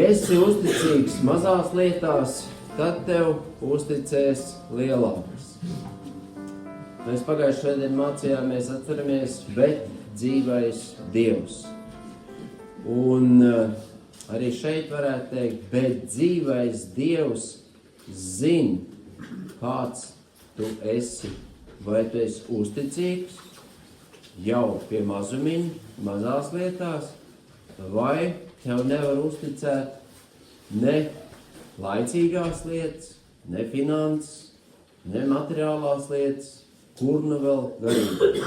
esi uzticīgs mazās lietās, tad tev uzticēs lielākas. Mēs pagājušajā svētdien mācījāmies, atceramies, bet dzīvais Dievs. Un arī šeit varētu teikt, bet dzīvais Dievs zina, kāds tu esi. Vai tu esi uzticīgs jau pie mazumiņa, mazās lietās, vai tev nevar uzticēt ne laicīgās lietas, ne finanses, ne materiālās lietas, kur nu vēl garīgi.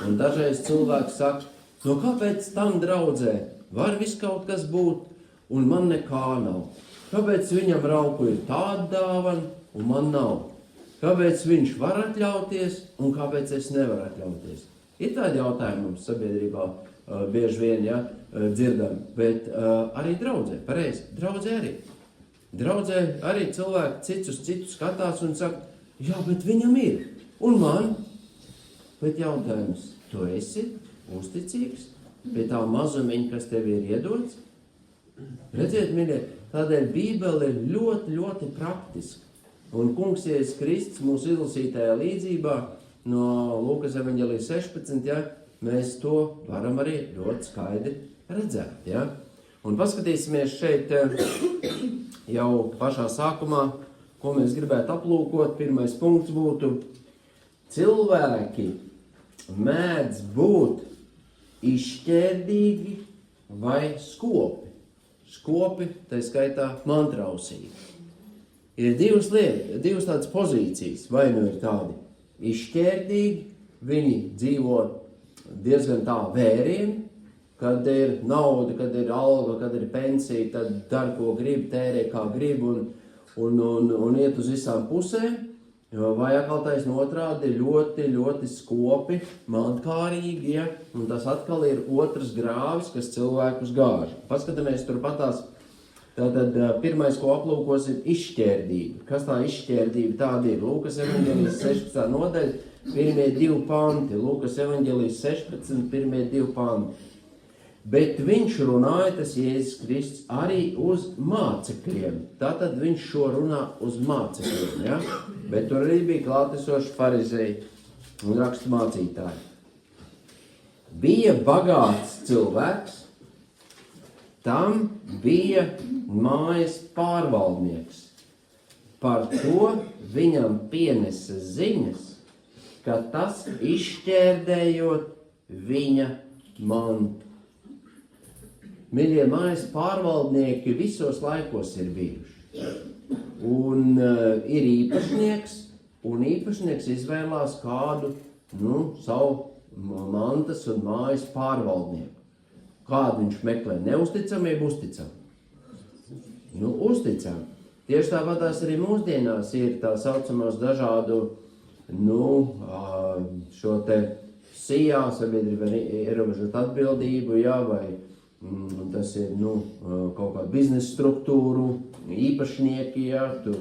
Un dažreiz cilvēks saka, no kāpēc tam draudzē var viss kaut kas būt, un man nekā nav? Kāpēc viņam rauku ir tāda dāvana, un man nav? Kāpēc viņš var atļauties, un kāpēc es nevaru atļauties? Ir tādi jautājumi mums sabiedrībā bieži vien, dzirdam, bet arī draudzē, pareizi, draudzē arī. Draudzē arī cilvēki cits uz citu skatās un saka, jā, bet viņam ir, un man. Bet jautājums, tu esi uzticīgs pie tā mazumiņa, kas tev ir iedots? Redziet, mīļie, tādēļ Bībele ir ļoti, ļoti praktiska. Un kungs Jēzus Kristus mūsu izlasītajā līdzībā no Lūkas evaņģēlijas 16, mēs to varam arī ļoti skaidri redzēt. Un paskatīsimies šeit jau pašā sākumā, ko mēs gribētu aplūkot. Pirmais punkts būtu, cilvēki mēdz būt izšķērdīgi vai skopi. Skopi, tā skaitā mantrausīgi. Ir divas lietas, divas tādas pozīcijas, vai nu ir tādi izšķērdīgi, viņi dzīvo diezgan tā vērieni, kad ir nauda, kad ir alga, kad ir pensija, tad dar, ko grib, tērē, kā grib un iet uz visām pusēm, vai atkal taisn otrādi ļoti, ļoti skopi, mantkārīgi, un tas atkal ir otrs grāvis, kas cilvēkus gāž. Paskatāmies turpatās. Tātad pirmais, ko aplūkosim, izšķērdība. Kas tā izšķērdība tāda ir? Lūkas evaņģēlijas 16. nodaļa, pirmie 2 panti. Lūkas evaņģēlijas 16, pirmie 2 panti. Bet viņš runāja, tas Jēzus Kristus, arī uz mācekļiem. Tātad viņš šo runā uz mācekļiem, Bet tur arī bija klātesoši farizēji un rakstu mācītāji. Bija bagāts cilvēks, tam bija mājas pārvaldnieks. Par to viņam pienesa ziņas, ka tas izšķērdējot viņa mantu. Mīļie, mājas pārvaldnieki visos laikos ir bijuši. Un ir īpašnieks, un īpašnieks izvēlās kādu, savu mantas un mājas pārvaldnieku. Kādu viņš meklē? Neusticamību, uzticam. Uzticam. Tieši tāpatās arī mūsdienās ir tā saucamās dažādu, šo te SIA, sabiedrība ierobežot atbildību, vai tas ir, kaut kādu biznesa struktūru, īpašnieki, tur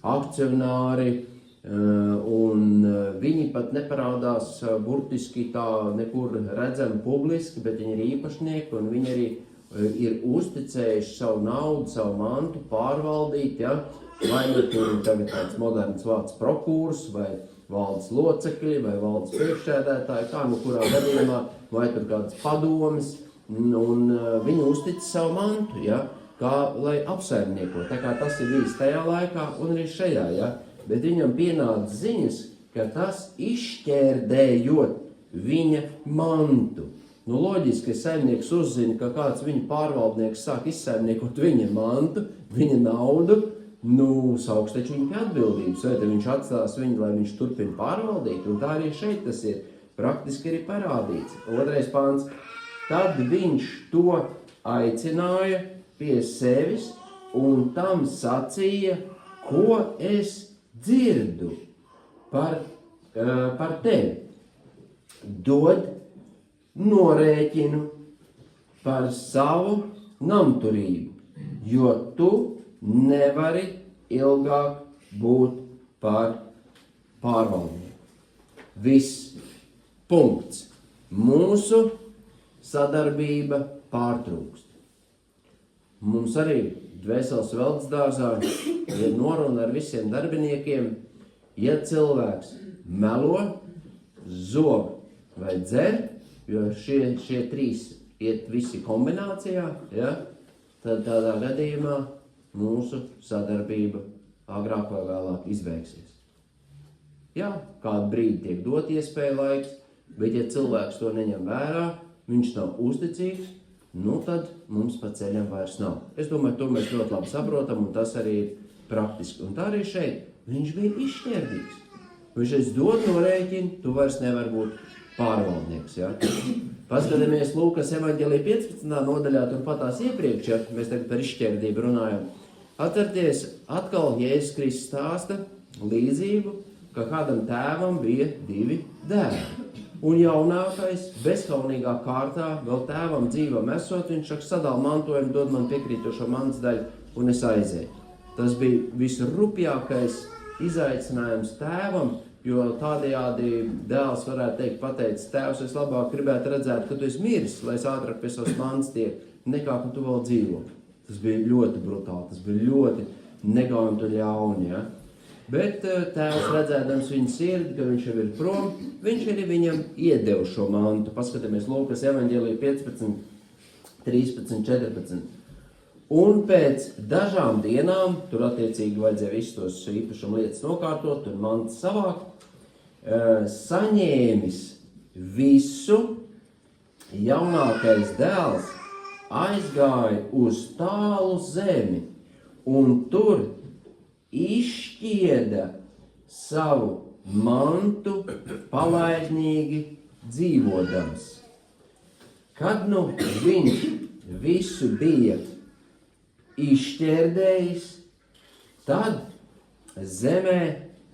akcionāri, un viņi pat neparādās burtiski tā nekur redzami publiski, bet viņi ir īpašnieki, un viņi arī ir uzticējuši savu naudu, savu mantu pārvaldīt, vai tur ir tagad tāds moderns vārds prokūrs, vai valdes locekļi, vai valdes priekšsēdētāji, kā kurā gadījumā, vai tur kāds padomis, un viņi uztic savu mantu, kā lai apsaimnieko. Tā kā tas ir bijis tajā laikā un arī šajā, bet viņam pienāca ziņas, ka tas izšķērdējot viņa mantu. Loģiski, ka saimnieks uzzina, ka kāds viņa pārvaldnieks sāk izsaimniekot viņa mantu, viņa naudu, sauks taču viņa pie atbildības, vai te viņš atstās viņu, lai viņš turpina pārvaldīt, un tā arī šeit tas ir praktiski arī parādīts. 2. pāns. Tad viņš to aicināja pie sevis un tam sacīja, ko es dzirdu par tevi. Dod norēķinu par savu namturību, jo tu nevari ilgāk būt par pārvaldnieku. Viss. Punkts. Mūsu sadarbība pārtrūkst. Mums arī Dvēseles veltes dārzā ir noruna ar visiem darbiniekiem, ja cilvēks melo, zog vai dzer, jo šie trīs iet visi kombinācijā, ja, tad tādā gadījumā mūsu sadarbība agrāk vai vēlāk izbeigsies. Jā, kādu brīdi tiek dot iespēja laiks, bet ja cilvēks to neņem vērā, viņš nav uzticīgs, nu tad mums pa ceļam vairs nav. Es domāju, to mēs ļoti labi saprotam, un tas arī ir praktiski. Un tā arī šeit, viņš bija izšķērdīgs. Viņš es dod no rēķina, tu vairs nevar būt pārvaldnieks. Ja? Paskatāmies Lūkas evaņģēlija 15. nodaļā, turpatās iepriekš, ja mēs tagad par izšķērdību runājam. Atcerieties, atkal Jēzus Kristus stāsta līdzību, ka kādam tēvam bija 2 dēli. Un jaunākais, bezkaunīgā kārtā, vēl tēvam dzīvam esot, viņš saka, sadala mantojumu, dod man piekrītošo mantas daļu, un es aizēju. Tas bija visrupjākais izaicinājums tēvam, jo tādējādi dēls varētu teikt, pateicis, tēvs, es labāk gribētu redzēt, ka tu esi miris, lai es ātrāk pie savas mantas tiek, nekā, ka tu vēl dzīvo. Tas bija ļoti brutāli, tas bija ļoti negaujami un ļauni, ja? Bet tēvs redzēdams viņa sirdi, ka viņš jau ir prom, viņš arī viņam iedeva šo mantu. Paskatāmies Lūkas evaņģēlija 15, 13, 14. Un pēc dažām dienām, tur attiecīgi vajadzēja visus tos īpašuma lietas nokārtot un mantas savākt, saņēmis visu, jaunākais dēls aizgāja uz tālu zemi un tur izšķieda savu mantu palaidnīgi dzīvodams. Kad nu viņš visu bija izšķērdējis, tad zemē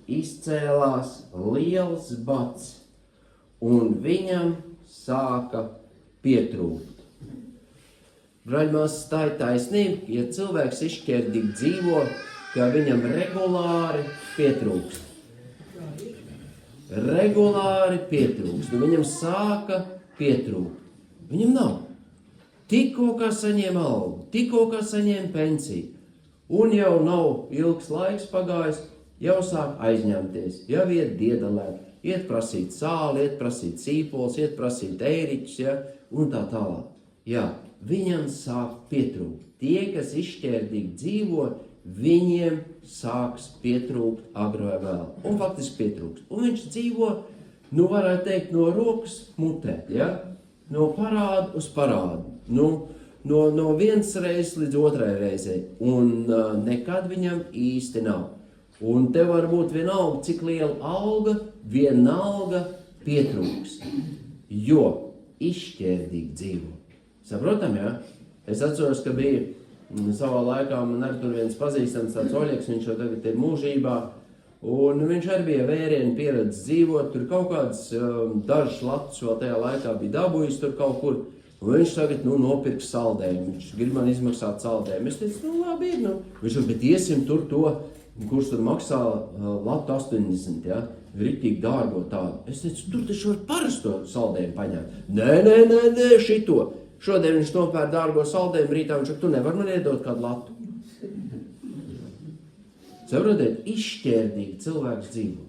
izcēlās liels bats un viņam sāka pietrūkt. Braļmās, tā ir taisnība, ja cilvēks izšķērdīgi dzīvo, ka viņam regulāri pietrūkst. Regulāri pietrūkst. Viņam sāka pietrūkt. Viņam nav. Tikko kā saņēma algu, tikko kā saņēma pensiju, un jau nav ilgs laiks pagājis, jau sāk aizņemties, jau iet diedelēt, iet prasīt sāli, iet prasīt sīpols, iet prasīt ēriķus, ja, un tā tālāk. Jā, viņam sāk pietrūkt. Tie, kas izšķērdīgi dzīvo, viņiem sāks pietrūkt agri vai vēl. Un faktiski pietrūkst. Un viņš dzīvo, nu varētu teikt, no rokas mutē, ja? No parādu uz parādu. No vienas reizes līdz otrai reizei. Un nekad viņam īsti nav. Un te var būt vienalga, cik liela alga, vienalga pietrūks. Jo izšķērdīgi dzīvo. Saprotam, ja? Es atceros, ka bija savā laikā, man arī tur viens pazīstams tāds Oļeks, viņš jau tagad ir mūžībā, un viņš arī bija vērienu pieredzes dzīvot, tur kaut kāds dažs latus vēl tajā laikā bija dabūjis tur kaut kur, un viņš tagad, nopirks saldējumu, viņš grib man izmaksāt saldējumu. Es teicu, labi, viņš jau, bet iesim tur to, kurš tur maksā latu 80, ja, ritīgi dārgo tādu. Es teicu, tur taču var parasto saldējumu paņemt. Nē, šito. Šodien viņš nopēr dārgo saldējumu, rītā viņš saka, tu nevar man iedot kādu latu. Saprotiet, izšķērdīgi cilvēks dzīvo.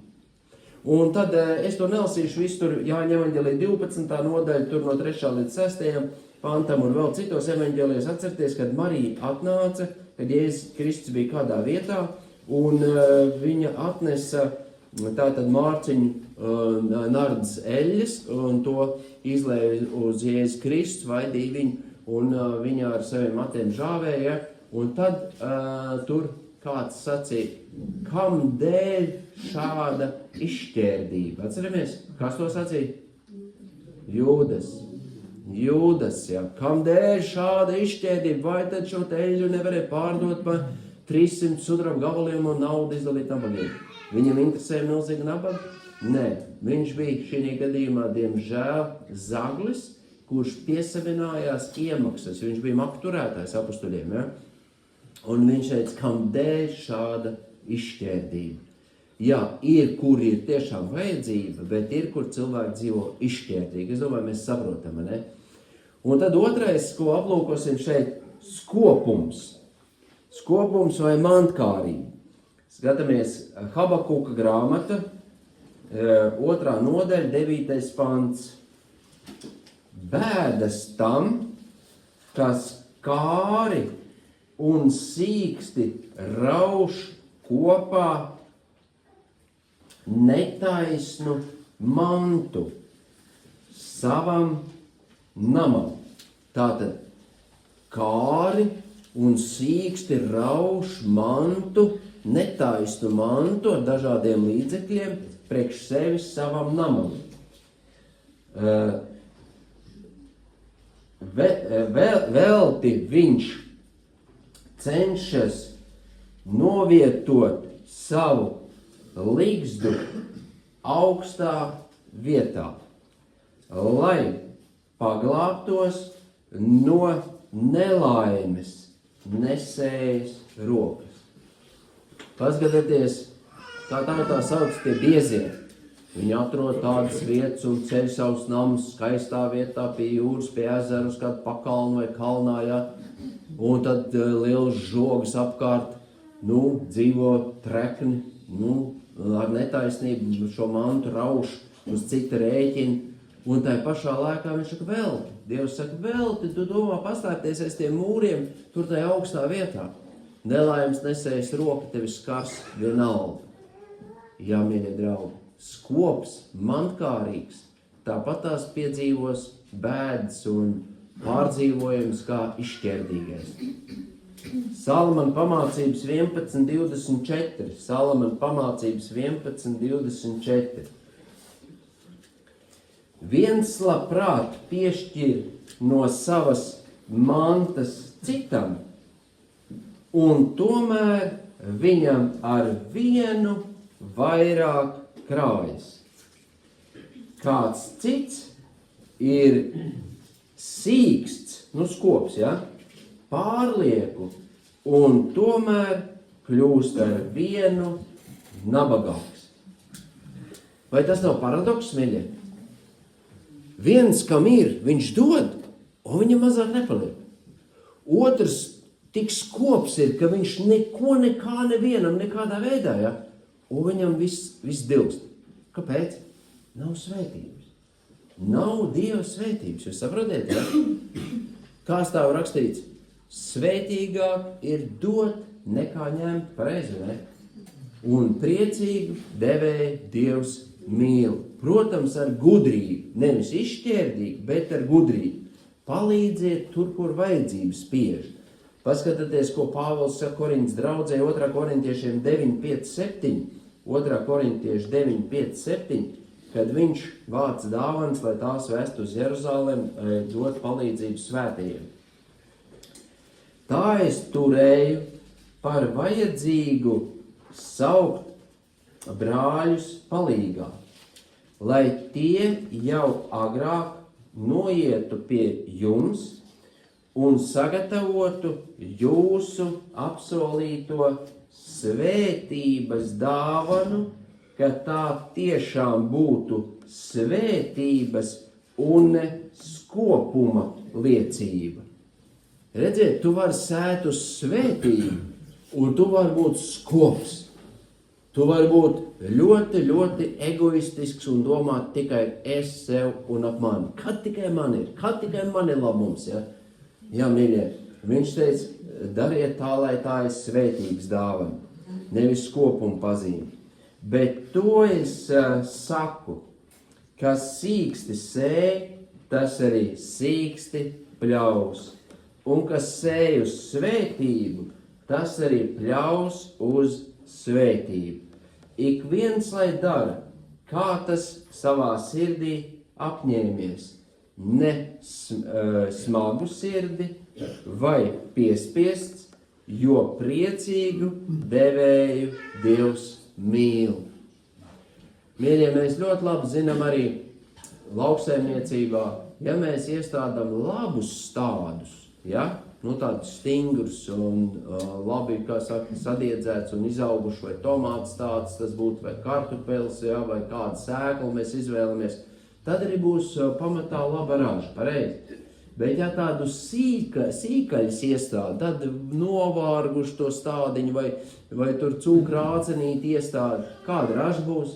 Un tad es to nelasīšu visu tur Jāņa evaņģēlija 12. nodaļa, tur no 3. līdz 6. pantam un vēl citos evaņģēlijos. Atcerieties, kad Marija atnāca, kad Jēzus Kristus bija kādā vietā, un viņa atnesa tātad mārciņu nardas eļļas, un to izlēja uz Jēzus Kristus, vaidīja viņu, un viņa ar saviem matiem žāvēja, un tad tur kāds sacīja, kam dēļ šāda izšķērdība? Atceramies, kas to sacīja? Jūdas, ja. Kam dēļ šāda izšķērdība? Vai tad šo eļļu nevarēja pārdot par 300 sudraba gabaliem un naudu izdalīt nabagiem? Viņam interesēja milzīgi nabaga? Nē, viņš bija šī gadījumā, diemžēl, zaglis, kurš piesavinājās iemaksas. Viņš bija makturētājs apustuļiem, ja? Un viņš teica, kam dēļ šāda izšķērdība. Jā, ir, kur ir tiešām vajadzība, bet ir, kur cilvēki dzīvo izšķērdīgi. Es domāju, mēs saprotam, ne? Un tad otrais, ko aplūkosim šeit, skopums. Skopums vai mantkārība. Skatāmies Habakuka grāmata, 2. nodaļa, 9. pants. Bēdas tam, kas kāri un sīksti rauš kopā netaisnu mantu savam namam. Tātad kāri un sīksti rauš mantu, netaisnu mantu ar dažādiem līdzekļiem priekš sevis savam namam. Velti viņš cenšas novietot savu ligzdu augstā vietā, lai paglābtos no nelaimes nesējas rokas. Paskatieties, kā tā sauc tie biezie. Viņi atrod tādas vietas un ceļ savus namus skaistā vietā pie jūras, pie ezera, uz kādu pakalnu vai kalnā, ja? Un tad liels žogas apkārt, dzīvo trekni, ar netaisnību šo mantu rauš uz cita rēķina. Un tai pašā laikā viņš saka, velti. Dievs saka, velti, tu domā paslēpties aiz tiem mūriem, tur tajā augstā vietā. Nelaimes nesējas roka tevi skars vienalga. Jā, mīļie draugi, skops, mantkārīgs, tāpat tās piedzīvos bēdas un pārdzīvojums kā izšķērdīgais. Salamana pamācības 11.24. Salamana pamācības 11.24. Viens labprāt piešķir no savas mantas citam, un tomēr viņam ar vienu vairāk krājas. Kāds cits ir sīksts, skops, ja? Pārlieku, un tomēr kļūst ar vienu nabagāks. Vai tas nav paradoks, mīļie? Viens, kam ir, viņš dod, un viņam mazāk nepaliek. Otrs tik skops ir, ka viņš neko nekā nevienam nekādā veidā, ja? Un viņam viss dilgst. Kāpēc? Nav svētības. Nav Dieva svētības, jūs saprotiet, ja? Kā stāv rakstīts? Svētīgāk ir dot nekā ņemt, pareizi, ne? Un priecīgu devēju Dievs mīl. Protams, ar gudrību, nevis izšķērdīgi, bet ar gudrību. Palīdziet tur, kur vajadzības spiež. Paskatieties, ko Pāvils saka Korintas draudzē, 2. korintiešiem 9.5.7, 2. korintieši 9.5.7, kad viņš vāc dāvanas, lai tās vest uz Jeruzalem, dot palīdzību svētajiem. Tā es turēju par vajadzīgu saukt brāļus palīgā, lai tie jau agrāk noietu pie jums un sagatavotu jūsu apsolīto svētības dāvanu, ka tā tiešām būtu svētības un skopuma liecība. Redziet, tu vari sēt uz svētību, un tu vari būt skops. Tu vari būt ļoti, ļoti egoistisks un domāt tikai es sev un ap mani. Kad tikai man ir labums, ja? Jā, mīļie, viņš teica, dariet tā, lai tā ir svētības dāvana, nevis skopuma pazīme. Bet to es saku, ka sīksti sēj, tas arī sīksti pļaus. Un kas sēj uz svētību, tas arī pļaus uz svētību. Ik viens, lai dara, kā tas savā sirdī apņēmies, ne smagu sirdi vai piespiests, jo priecīgu devēju Dievs mīl. Mīļie, mēs ļoti labi zinām arī lauksaimniecībā, ja mēs iestādām labus stādus, ja? Tādus stingrus un labi, kā saka, sadiedzēts un izauguši vai tomāts tāds, tas būtu vai kartupelis, ja, vai kādu sēklu mēs izvēlamies, tad arī būs pamatā laba raža, pareizi. Bet ja tādu sīkaļas iestādi, tad novārguši to stādiņu vai tur cūkrācenīti iestādi, kāda raža būs?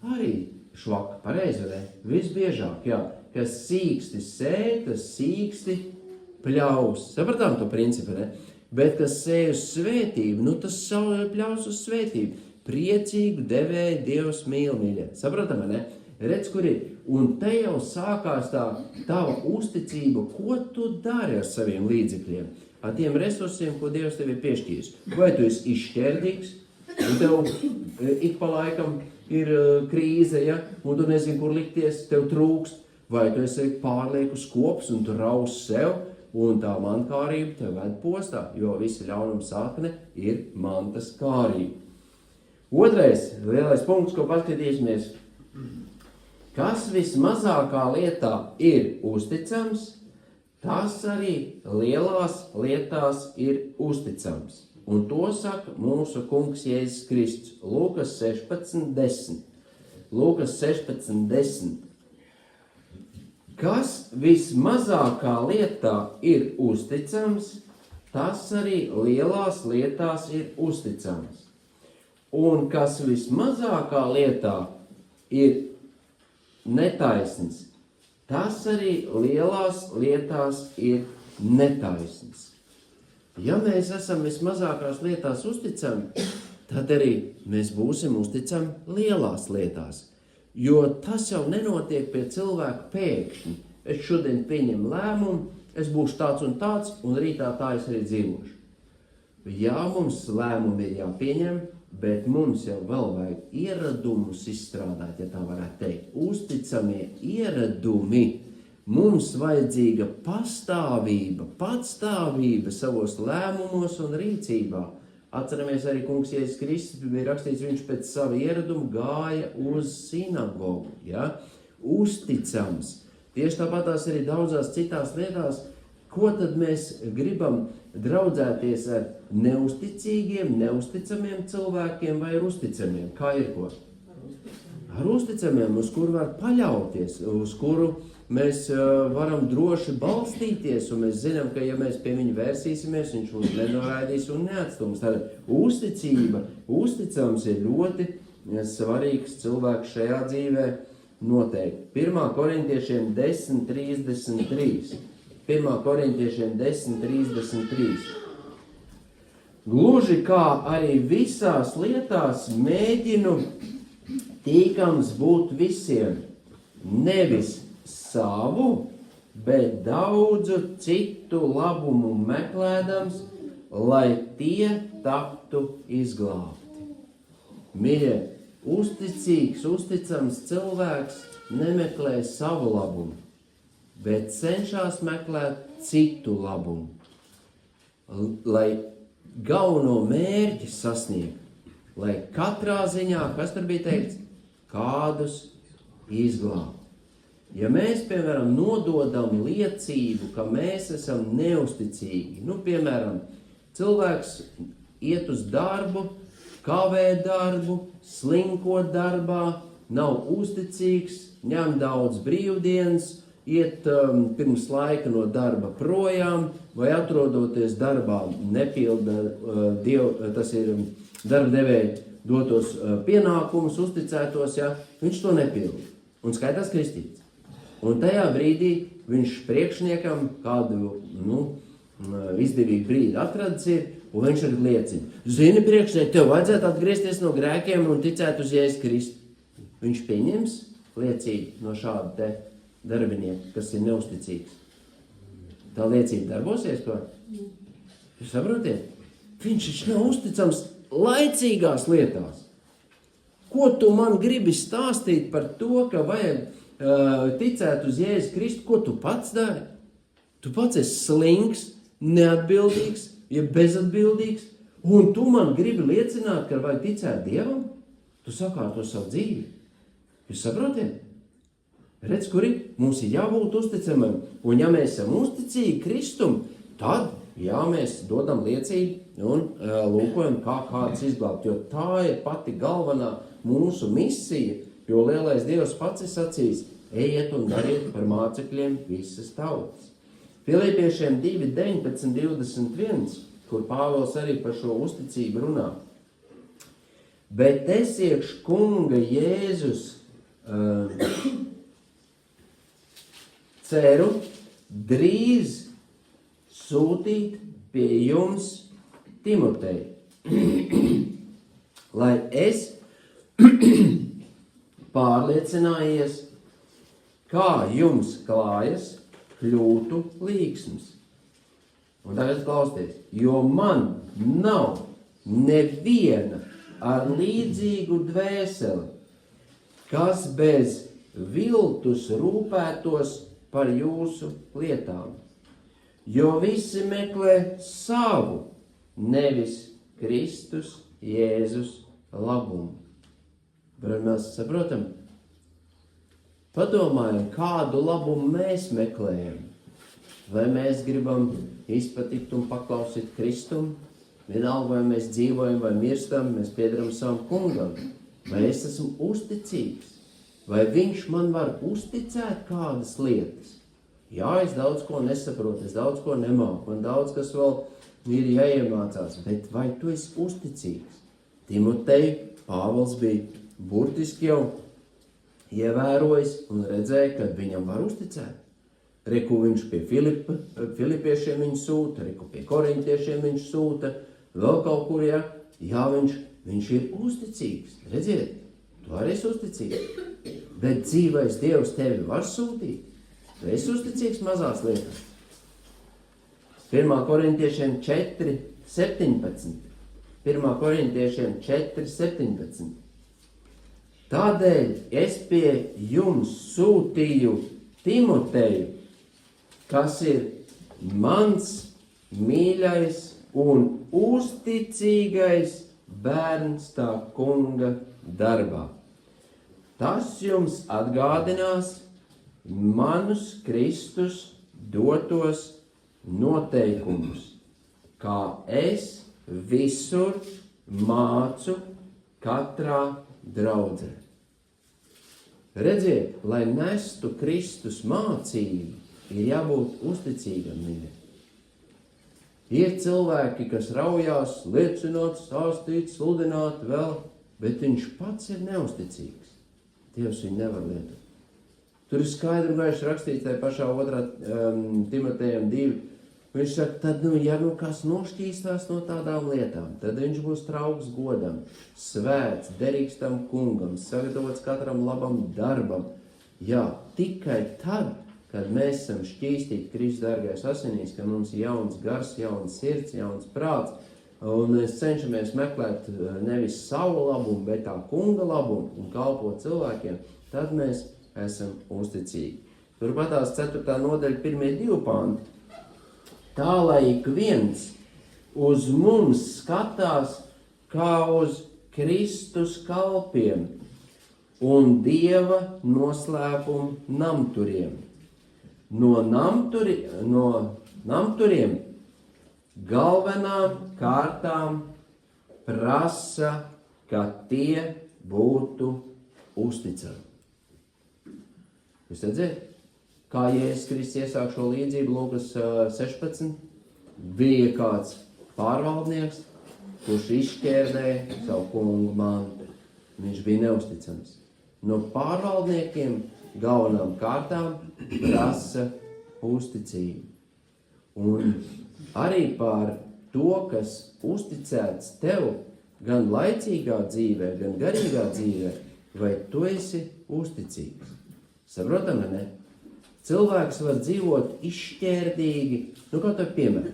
Arī švaka, pareizi, vai ne? Visbiežāk, jā. Kas sīksti sēj, tas sīksti pļaus. Sapratām to principu, ne? Bet kas sēj uz svētību, tas pļaus uz svētību. Priecīgu devēju Dievs mīļie. Sapratam, vai ne? Redz, kur ir. Un te jau sākās tā tava uzticība, ko tu dari ar saviem līdzekļiem, ar tiem resursiem, ko Dievs tev ir piešķīris. Vai tu esi izšķērdīgs, un tev ik pa laikam ir krīze, ja? Un tu nezini, kur likties, tev trūkst, vai tu esi pārlieku skops un tu raus sev, un tā mankārība tev ved postā, jo visa ļaunuma sakne ir mantas kārība. Otrais, lielais punkts, ko paskatīsimies. Kas vismazākā lietā ir uzticams, tas arī lielās lietās ir uzticams. Un to saka mūsu kungs Jēzus Kristus. Lūkas 16:10. Lūkas 16:10. Kas vismazākā lietā ir uzticams, tas arī lielās lietās ir uzticams. Un kas vismazākā lietā ir netaisns, tas arī lielās lietās ir netaisns. Ja mēs esam vismazākās lietās uzticami, tad arī mēs būsim uzticami lielās lietās. Jo tas jau nenotiek pie cilvēka pēkšņi. Es šodien pieņemu lēmumu, es būšu tāds, un rītā tā es arī dzīvošu. Jā, mums lēmumi ir jāpieņem, bet mums jau vēl vajag ieradumus izstrādāt, ja tā varētu teikt. Uzticamie ieradumi. Mums vajadzīga patstāvība savos lēmumos un rīcībā. Atceramies arī, kungs Jēzus Kristus bija rakstīts, viņš pēc sava ieraduma gāja uz sinagogu. Ja? Uzticams. Tieši tāpatās arī daudzās citās lietās, ko tad mēs gribam draudzēties ar neusticīgiem, neusticamiem cilvēkiem vai ar uzticamiem? Kā ir ko? Ar uzticamiem, uz kuru var paļauties, uz kuru mēs varam droši balstīties, un mēs zinām, ka ja mēs pie viņa vērsīsimies, viņš mums nenoraidīs un neatstums. Tātad uzticība, uzticams ir ļoti svarīgs cilvēks šajā dzīvē noteikti. 1. Korintiešiem 10:33. 1. Korintiešiem 10:33. Gluži kā arī visās lietās mēģinu tīkams būt visiem, nevis savu, bet daudzu citu labumu meklēdams, lai tie taptu izglābti. Mīļie, uzticīgs, uzticams cilvēks nemeklē savu labumu, bet cenšas meklēt citu labumu, lai galveno mērķi sasniegt, lai katrā ziņā, kas tur bija teikts, kādus izglābt. Ja mēs, piemēram, nododam liecību, ka mēs esam neusticīgi, piemēram, cilvēks iet uz darbu, kavē darbu, slinko darbā, nav uzticīgs, ņem daudz brīvdienas, iet pirms laika no darba projām, vai atrodoties darbā nepilda tas ir darba devēja dotos pienākumus, uzticētos, ja, viņš to nepilda. Un skaitās kristīts. Un tajā brīdī viņš priekšniekam kādu izdevīgu brīdi atradis ir, un viņš arī liecina. Zini, priekšniek, tev vajadzētu atgriezties no grēkiem un ticēt uz Jēzus Kristu. Viņš pieņems liecību no šāda te darbinieka, kas ir neusticīgs. Tā liecība darbosies, ko? Jūs saprotiet? Viņš nav uzticams laicīgās lietās. Ko tu man gribi stāstīt par to, ka vajag ticēt uz Jēzus Kristu, ko tu pats dari? Tu pats esi slinks, neatbildīgs, ja bezatbildīgs, un tu man gribi liecināt, ka vajag ticēt Dievam? Tu sakārto savu dzīvi. Jūs saprotiet? Redz, kuri mums ir jābūt uzticamam, un ja mēs esam uzticīgi Kristum, tad, jā, mēs dodam liecību un lūkojam, kā kāds izglābt, jo tā ir pati galvenā mūsu misija, jo lielais Dievs pats ir sacījis, ejiet un dariet par mācekļiem visas tautas. Filipiešiem 2, 19, 21, kur Pāvils arī par šo uzticību runā. Bet esiekš kunga Jēzus ceru drīz sūtīt pie jums Timoteju, lai es pārliecinājies, kā jums klājas, kļūtu līksms. Un tagad klausieties, jo man nav neviena ar līdzīgu dvēseli, kas bez viltus rūpētos par jūsu lietām, jo visi meklē savu, nevis Kristus Jēzus labumu. Bet mēs saprotam, padomājam, kādu labumu mēs meklējam. Vai mēs gribam izpatikt un paklausīt Kristum? Vienalga, vai mēs dzīvojam vai mirstam, mēs piederam savam kungam. Vai es esmu uzticīgs? Vai viņš man var uzticēt kādas lietas? Jā, es daudz ko nesaprotu, es daudz ko nemāku, man daudz kas vēl ir jāiemācās, bet vai tu esi uzticīgs? Timoteju Pāvils bija burtiski jau ievērojis un redzēja, ka viņam var uzticēt. Reku viņš pie Filipiešiem viņu sūta, reku pie Korintiešiem viņš sūta, vēl kaut kur, jā, viņš ir uzticīgs. Redziet, tu arī esi uzticīgs. Bet dzīvais Dievs tevi var sūtīt. Tu esi uzticīgs mazās lietās. 1. Korintiešiem 4, 17. 1. Korintiešiem 4, 17. Tādēļ es pie jums sūtīju Timoteju, kas ir mans mīļais un uzticīgais bērns tā kunga darbā. Tas jums atgādinās manus Kristus dotos noteikumus, kā es visur mācu katrā draudzē. Redziet, lai nestu Kristus mācību, ir jābūt uzticīgam viņam. Ir cilvēki, kas raujās, liecināt, stāstīt, sludināt vēl, bet viņš pats ir neusticīgs. Dievs viņu nevar lietot. Tur ir skaidri gaiši rakstīts tajā pašā 2. Timotejam 2. Viņš saka, tad, ja kas nošķīstās no tādām lietām, tad viņš būs trauks godam, svēts, derīgs tam kungam, sagatavots katram labam darbam. Jā, tikai tad, kad mēs esam šķīstīti Kristus dārgais asinīs, ka mums ir jauns gars, jauns sirds, jauns prāts, un mēs cenšamies meklēt nevis savu labumu, bet tā kunga labumu un kalpot cilvēkiem, tad mēs esam uzticīgi. Turpatās 4. nodaļa 1. 2 panti. Tā, lai ik viens uz mums skatās kā uz Kristus kalpiem un Dieva noslēpumu namturiem. No namturiem galvenām kārtām prasa, ka tie būtu uzticami. Jūs redzat? Kā Jēzus Kristus iesāk šo līdzību, Lūkas 16, bija kāds pārvaldnieks, kurš izšķērdēja savu kungu mantu. Viņš bija neusticams. No pārvaldniekiem galvenām kārtām prasa uzticību. Un arī par to, kas uzticēts tev gan laicīgā dzīvē, gan garīgā dzīvē, vai tu esi uzticīgs. Saprotam, vai ne? Cilvēks var dzīvot izšķērdīgi, kā tev piemēram.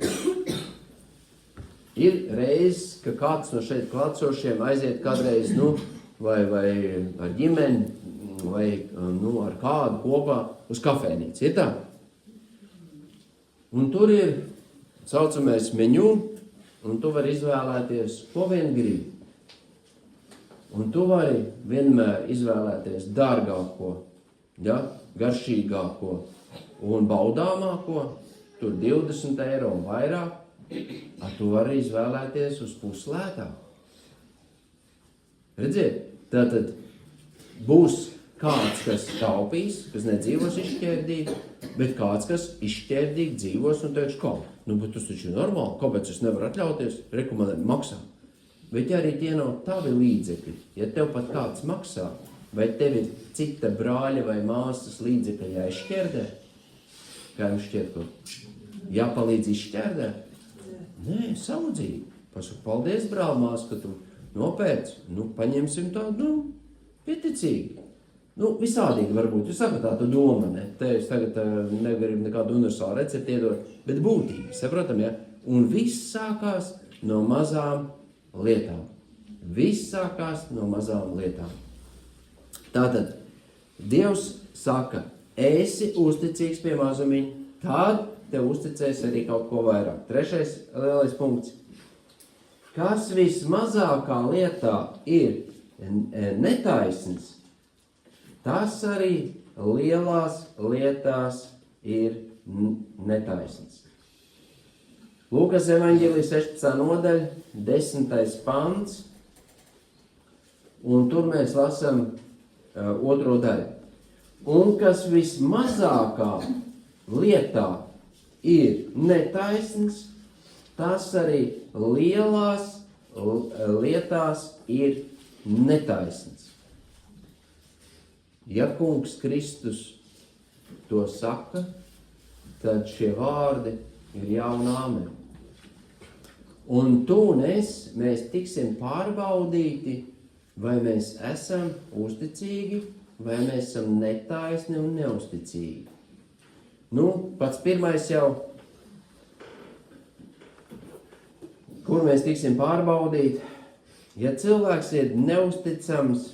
Ir reizes, ka kāds no šeit klātsošiem aiziet kādreiz, vai ar ģimeni, vai ar kādu kopā uz kafejnīcu. Ir tā? Un tur ir saucamais meņu, un tu vari izvēlēties, ko vien gribi. Un tu vari vienmēr izvēlēties dārgāko, garšīgāko un baudāmāko, tur 20 eiro un vairāk, tu vari izvēlēties uz puslētāk. Redziet, tātad būs kāds, kas taupīs, kas nedzīvos izšķērdīgi, bet kāds, kas izšķērdīgi dzīvos un teiks, kā? Nu, bet tas taču ir normāli, kāpēc es nevaru atļauties, rekomendēt maksā. Bet ja arī tie nav tavi līdzekļi, ja tev pat kāds maksā, vai tev ir cita brāļa vai māsas līdzekļi jāizšķērdē, kā jums šķiet, ko jāpalīdz izšķērdē? Nē, saudzīgi. Pasaku, paldies, brāl, mās, ka tu nopēc. Nu, paņemsim tādu, pieticīgi. Nu, visādīgi varbūt. Jūs sakat, tā tu doma, ne? Te es tagad negribu nekādu universālu recepti iedot, bet būtīgi, saprotam, ja? Un viss sākās no mazām lietām. Viss sākās no mazām lietām. Tātad, Dievs saka, esi uzticīgs pie mazumiņa, tad tev uzticēs arī kaut ko vairāk. Trešais lielais punkts. Kas vismazākā lietā ir netaisns, tas arī lielās lietās ir netaisns. Lūkas evaņģēlijas 16. nodaļa, 10. pants, un tur mēs lasām otro daļu. Un kas vismazākā lietā ir netaisns, tas arī lielās lietās ir netaisns. Ja kungs Kristus to saka, tad šie vārdi ir jā un āmen. Un tu un es, mēs tiksim pārbaudīti, vai mēs esam uzticīgi, vai mēs esam netaisni un neusticīgi. Nu, pats pirmais jau, kur mēs tiksim pārbaudīt, ja cilvēks ir neusticams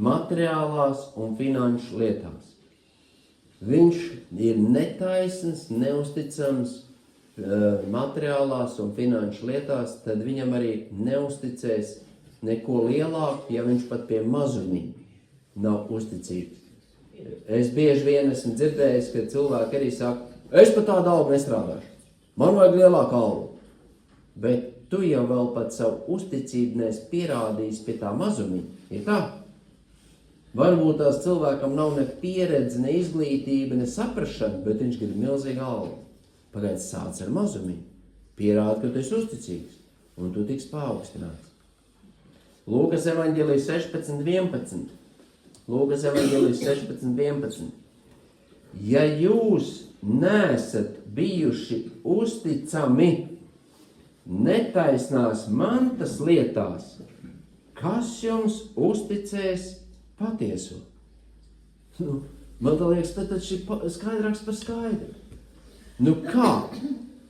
materiālās un finanšu lietās. Viņš ir netaisns, neusticams materiālās un finanšu lietās, tad viņam arī neusticēs neko lielāku, ja viņš pat pie mazumiņa nav uzticīgs. Es bieži vien esmu dzirdējis, ka cilvēki arī saka, es pat tādu algu nestrādāšu, man vajag lielāku algu. Bet tu jau vēl pat savu uzticību neesi pierādījis pie tā mazumiņa. Ir tā? Varbūt tās cilvēkam nav ne pieredze, ne izglītība, ne saprašana, bet viņš grib milzīgu algu. Pagaid, sāc ar mazumiņu. Pierādi, ka tu esi uzticīgs, un tu tiks paaugstināts. Lūkas evaņģēlijas 16.11. Lūkas evaņģēlijas 16.11. Ja jūs neesat bijuši uzticami netaisnās mantas lietās, kas jums uzticēs patieso? Nu, man liekas, tad šī skaidrāks par skaidru. Nu kā?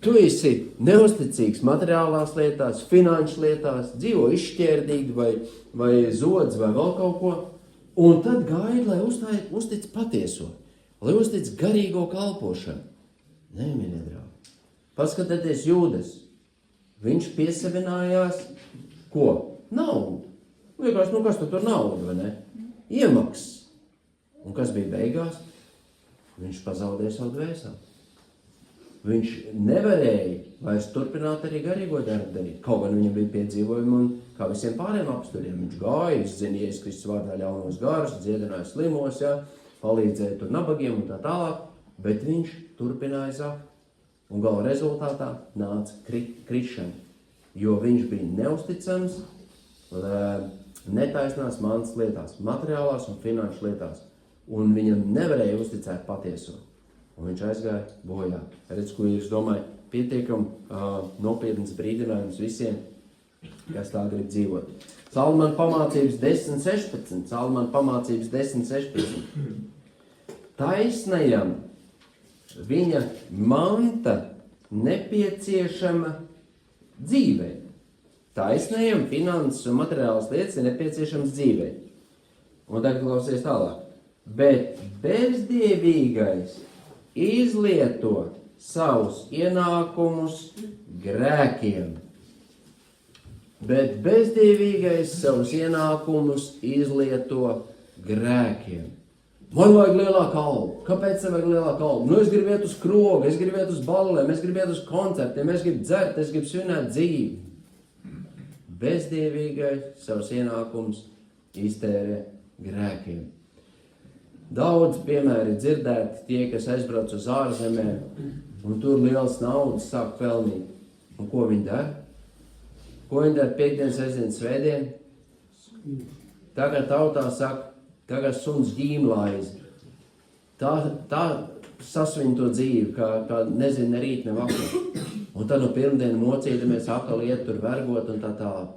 Tu esi neusticīgs materiālās lietās, finanšu lietās, dzīvo izšķērdīgi vai zodz vai vēl kaut ko, un tad gaidi, lai uztic patieso, lai uztic garīgo kalpošanu. Nē, mīļie draugi. Paskatieties Jūdas. Viņš piesavinājās ko? Naudu. Liekas, nu kas tur nauda, vai ne? Iemaksas. Un kas bija beigās? Viņš pazaudēja savu dvēseli. Viņš nevarēja vairs turpināt arī garīgo darbu darīt. Kaut gan viņam bija piedzīvojumi un kā visiem pārējiem apsturiem. Viņš gāja, izzina Jēzus Kristus vārdā ļaunos garus, dziedināja slimos, ja, palīdzēja tur nabagiem un tā tālāk, bet viņš turpināja zakt. Un gala rezultātā nāca krišana, jo viņš bija neusticams, netaisnās mantas lietās, materiālās un finanšu lietās. Un viņam nevarēja uzticēt patieso. Un viņš aizgāja bojā. Redz, ko es domāju, pietiekam nopietnas brīdinājums visiem, kas tā grib dzīvot. Salmana pamācības 10.16. Salmana pamācības 10.16. Taisnajam viņa manta nepieciešama dzīvē. Taisnajam finanses un materiālas lietas ir nepieciešams dzīvē. Un tagad klausies tālāk. Bet bezdievīgais izlieto savus ienākumus grēkiem. Bet bezdievīgais savus ienākumus izlieto grēkiem. Man vajag lielāku algu. Kāpēc tev vajag lielāku algu? Nu, es gribu iet uz krogu, es gribu iet uz ballēm, es gribu iet uz koncertiem, es gribu dzert, es gribu svinēt dzīvi. Bezdievīgais savus ienākumus iztērē grēkiem. Daudz piemēri dzirdēti tie, kas aizbrauc uz ārzemēm, un tur liels naudas sāk pelnīt. Un ko viņi dara? Ko viņi dara piekdien, sestdien, svētdien? Tagad tautā saka, tagad suns ģīmlaizi. Tā sasvin to dzīvi, kā nezinu ne rīt, ne vakar. Un tad no pirmdienu mocīdamies atkal iet tur vergot un tā tālāk.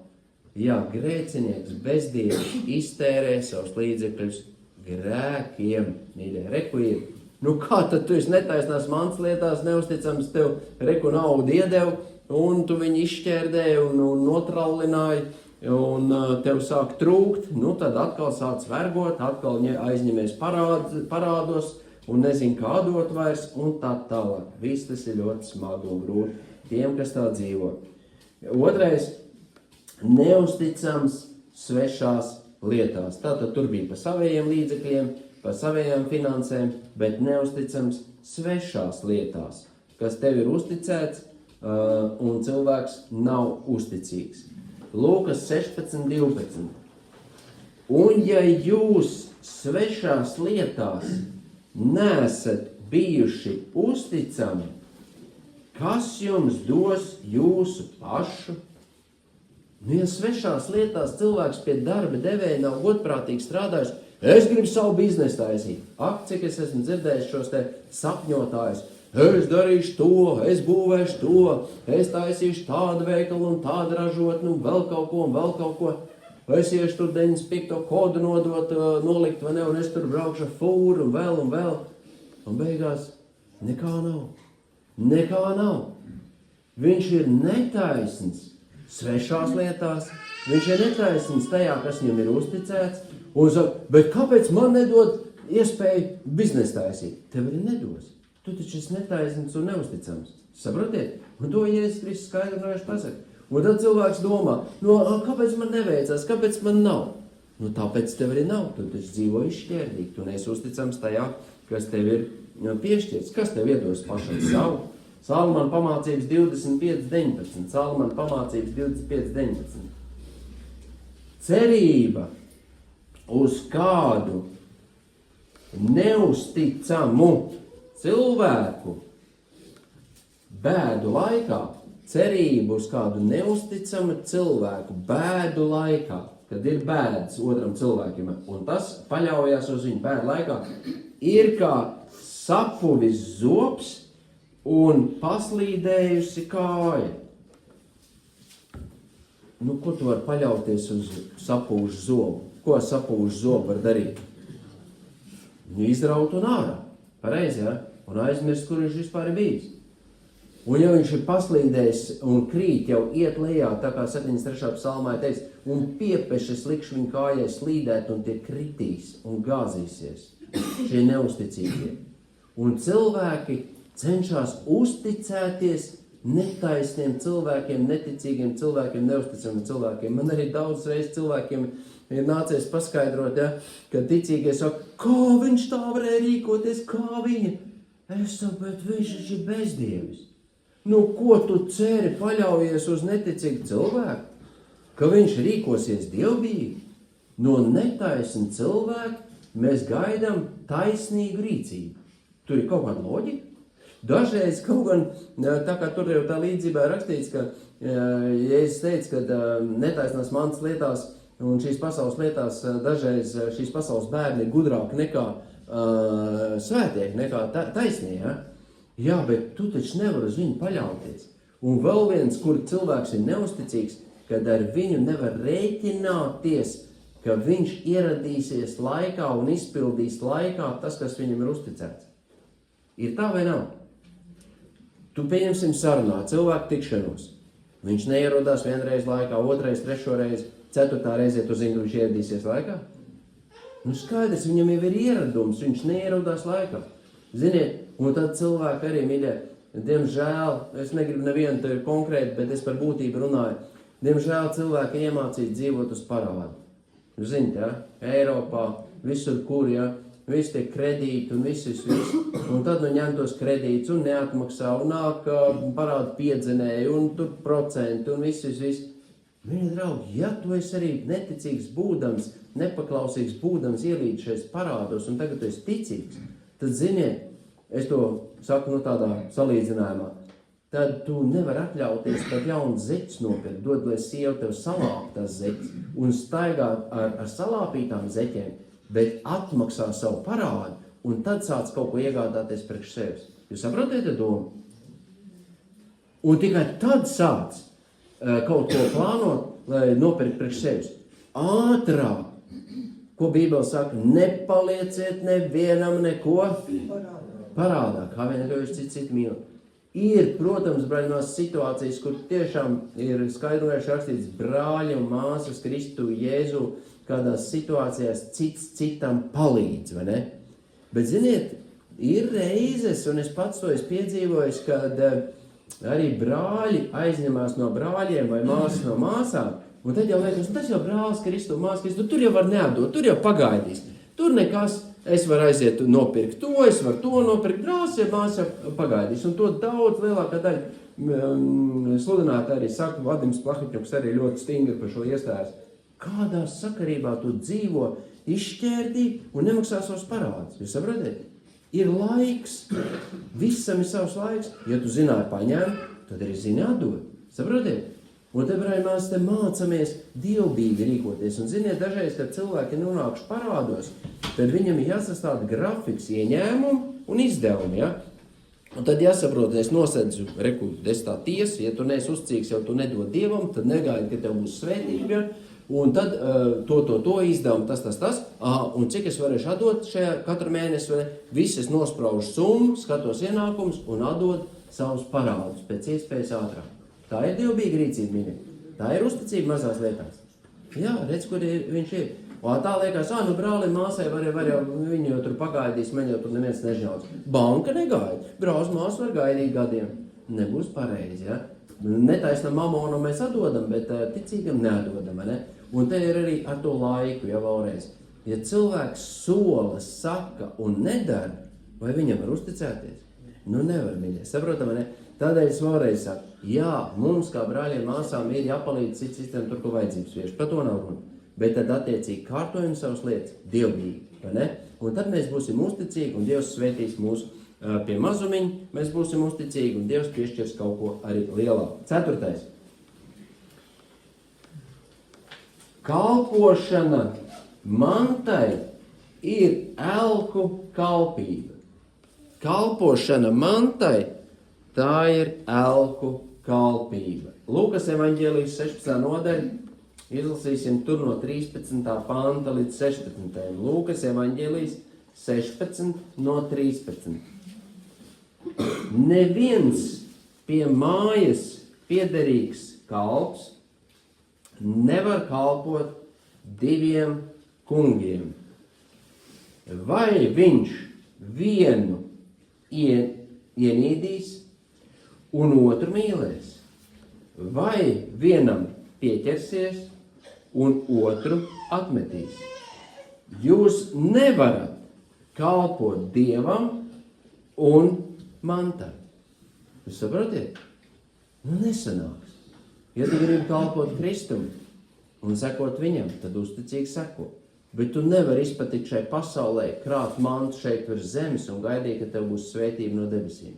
Jā, grēcinieks, bezdievs, iztērē savus līdzekļus grēkiem, mīļie, reku ir. Nu kā tad tu esi netaisnās mans lietās, neusticams tev reku naudu iedev, un tu viņu izšķērdēji un notrallināji, un tev sāk trūkt, nu tad atkal sāc vergot, atkal aizņemies parādos, un nezin kā dot vairs, un tā tālāk. Viss tas ir ļoti smagi un grūti tiem, kas tā dzīvo. Otrais, neusticams svešās lietās. Tātad tur bija pa savējiem līdzekļiem, pa savējām finansēm, bet neusticams svešās lietās, kas tev ir uzticēts, un cilvēks nav uzticīgs. Lūkas 16:12. Un ja jūs svešās lietās neesat bijuši uzticami, kas jums dos jūsu pašu? Nu, ja svešās lietās cilvēks pie darba devēja nav godprātīgi strādājis, es gribu savu biznesu taisīt. Ak, cik es esmu dzirdējis šos te sapņotājus. Es darīšu to, es būvēšu to, es taisīšu tādu veikalu un tādu ražotni un vēl kaut ko un vēl kaut ko. Es iešu tur 95. kodu nolikt, vai ne, un es tur braukšu ar fūru un vēl. Un beigās nekā nav. Nekā nav. Viņš ir netaisns svešās lietās, viņš ir netaisns tajā, kas viņam ir uzticēts, un saka, bet kāpēc man nedod iespēju biznesu taisīt? Tev arī nedos. Tu taču esi netaisns un neusticams. Saprotiet? Un to Jēzus Kristus skaidri un gaiši pasaka. Un tad cilvēks domā, kāpēc man neveicās, kāpēc man nav? Nu, tāpēc tev arī nav. Tu taču dzīvo izšķērdīgi, tu neesi uzticams tajā, kas tev ir piešķirts. Kas tev iedos pašam savu? Salmana pamācības 25:19. Salmana pamācības 25:19. Cerība uz kādu neusticamu cilvēku bēdu laikā, cerību uz kādu neusticamu cilvēku bēdu laikā, kad ir bēdas otram cilvēkiem, un tas paļaujās uz viņu bēdu laikā, ir kā sapuvis zobs un paslīdējusi kāja. Nu, ko tu vari paļauties uz sapūžu zobu? Ko sapūžu zobu var darīt? Viņu izraut un ārā. Pareizi, ja? Un aizmirst, kur viņš vispār ir bijis. Un ja viņš ir paslīdējis un krīt, jau iet lejā, tā kā 73. psalmā teiks, un piepešas likšu viņu kājai slīdēt, un tie kritīs un gāzīsies. Šie neusticīgie. Un cilvēki cenšas uzticēties netaisniem cilvēkiem, neticīgiem cilvēkiem, neusticamiem cilvēkiem. Man arī daudz reizes cilvēkiem ir nācies paskaidrot, ja, ka ticīgie saka, kā viņš tā varēja rīkoties, kā viņa. Es saku, bet viņš ir bezdievis. Nu, ko tu ceri paļaujies uz neticīgu cilvēku? Ka viņš rīkosies dievbijīgi? No netaisna cilvēka mēs gaidām taisnīgu rīcību. Tur ir kaut kāda loģika. Dažreiz kaut gan, tā kā tur jau tā līdzībā ir rakstīts, ka Jēzus teica, ka netaisnās mantas lietās un šīs pasaules lietās dažreiz šīs pasaules bērni ir gudrāki nekā svētie, nekā taisnie. Ja? Jā, bet tu taču nevar uz viņu paļauties. Un vēl viens, kur cilvēks ir neusticīgs, kad ar viņu nevar rēķināties, ka viņš ieradīsies laikā un izpildīs laikā tas, kas viņam ir uzticēts. Ir tā vai nav? Tu pieņemsim sarunā cilvēku tikšanos. Viņš neierodās vienreiz laikā, otrais, trešo reizi, ceturtā reizē tu zini, ka viņš ieradīsies laikā? Nu skaidrs, viņam jau ir ieradums, viņš neierodās laikā. Ziniet, un tad cilvēki arī, mīļie, diemžēl, es negribu nevienu te konkrēti, bet es par būtību runāju, diemžēl cilvēki iemācīt dzīvot uz parādu. Jūs zināt, ja? Eiropā, visur kur, ja? Visi tie kredīti un viss. Un tad nu ņem tos kredītus un neatmaksā, un nāk parādu piedzenēji, un tur procenti, un viss. Mīļie draugi, ja tu esi arī neticīgs būdams, nepaklausīgs, būdams ielīdz šais parādos, un tagad tu esi ticīgs, tad, ziniet, es to saku no tādā salīdzinājumā, tad tu nevar atļauties pat jaunas zeķes nopirkt, dod, lai sieva tev salāp tās zeķes un staigāt ar salāpītām zeķēm, bet atmaksā savu parādu un tad sāc kaut ko iegādāties priekš sevis. Jūs saprotiet domu? Un tikai tad sāc kaut ko plānot, lai nopirkt priekš sevis. Ātrāk, ko Bībele saka, nepalieciet nevienam neko parādā, kā vien jūs citu mīl. Ir, protams, brāļinās situācijas, kur tiešām ir skaidrojuši rakstīts brāļi un māsas Kristu Jēzu, kādās situācijās cits citam palīdz, vai ne? Bet, ziniet, ir reizes, un es pats to esmu piedzīvojis, kad arī brāļi aizņemās no brāļiem vai māsas no māsām, un tad jau liekas, tas jau brālis Kristu, māsas Kristu, tur jau var neatdot, tur jau pagaidīs, tur nekas. Es varu aiziet nopirkt to, es varu to nopirkt, brālis, ja māsa pagaidīs. Un to daudz lielākā daļa sludinātāji arī saka, Vadims Plahotņuks arī ļoti stingri par šo iestājas. Kādā sakarībā tu dzīvo izšķērdīgi un nemaksā savus parādus? Jūs saprotiet? Ir laiks, visam ir savs laiks. Ja tu zināji paņemt, tad arī zini atdot. Saprotiet? Un te, brāļi, te mācamies dievbīgi rīkoties. Un ziniet, dažreiz, kad cilvēki nonākuši parādos, tad viņam ir jāsastāda grafiks ieņēmumu un izdevumi, ja? Un tad jāsaprot, es nosedzu, es tā tiesa, ja tu neesi uzcīgs, jau tu nedod dievam, tad negaidi, ka tev būs svētība, ja? Un tad to izdevumu, tas, un cik es varēšu atdot šajā katru mēnesi, vai viss es nospraužu summu, skatos ienākumus un atdod savus parādus pēc iespējas ātrāk. Tā ir dievbīga rīcība, mīļie. Tā ir uzticība mazās lietās. Jā, redz, kur viņš ir. Un tā liekas, nu brālim, māsai var jau, viņi jau tur pagaidīs, man jau tur neviens nežņauts. Banka negaida. Brālis māsa var gaidīt gadiem. Nebūs pareizi, ja? Netaisnam mamonu mēs atdodam, bet ticīgam neatdodam, ne? Un te ir arī ar to laiku, ja vēlreiz. Ja cilvēks sola, saka un nedara, vai viņam var uzticēties? Nu nevar, mīļie. Saprotam, ne? Tādēļ es vēlreiz saku, jā, mums kā brāļiem māsām ir jāpalīdz citam tur, ko vajadzības vieši. Par to nav runa. Bet tad attiecīgi kārtojam savas lietas dievbīgi, vai ne? Un tad mēs būsim uzticīgi un Dievs svētīs mūs pie mazumiņa, mēs būsim uzticīgi un Dievs piešķirs kaut ko arī lielāku. 4. Kalpošana mantai ir elku kalpība. Kalpošana mantai tā ir elku kalpība. Lūkas evaņģēlijas 16. nodaļa, izlasīsim tur no 13. panta līdz 16. Lūkas evaņģēlijas 16 no 13. Neviens pie mājas piederīgs kalps nevar kalpot diviem kungiem. Vai viņš vienu ienīdīs un otru mīlēs, vai vienam pieķersies un otru atmetīs. Jūs nevarat kalpot Dievam un mantai. Jūs saprotiet? Nu nesanāks. Ja tu gribi kalpot Kristum un sekot viņam, tad uzticīgi seko. Bet tu nevari izpatikt šai pasaulē, krāt mantu šeit virs zemes un gaidīt, ka tev būs svētība no debesīm.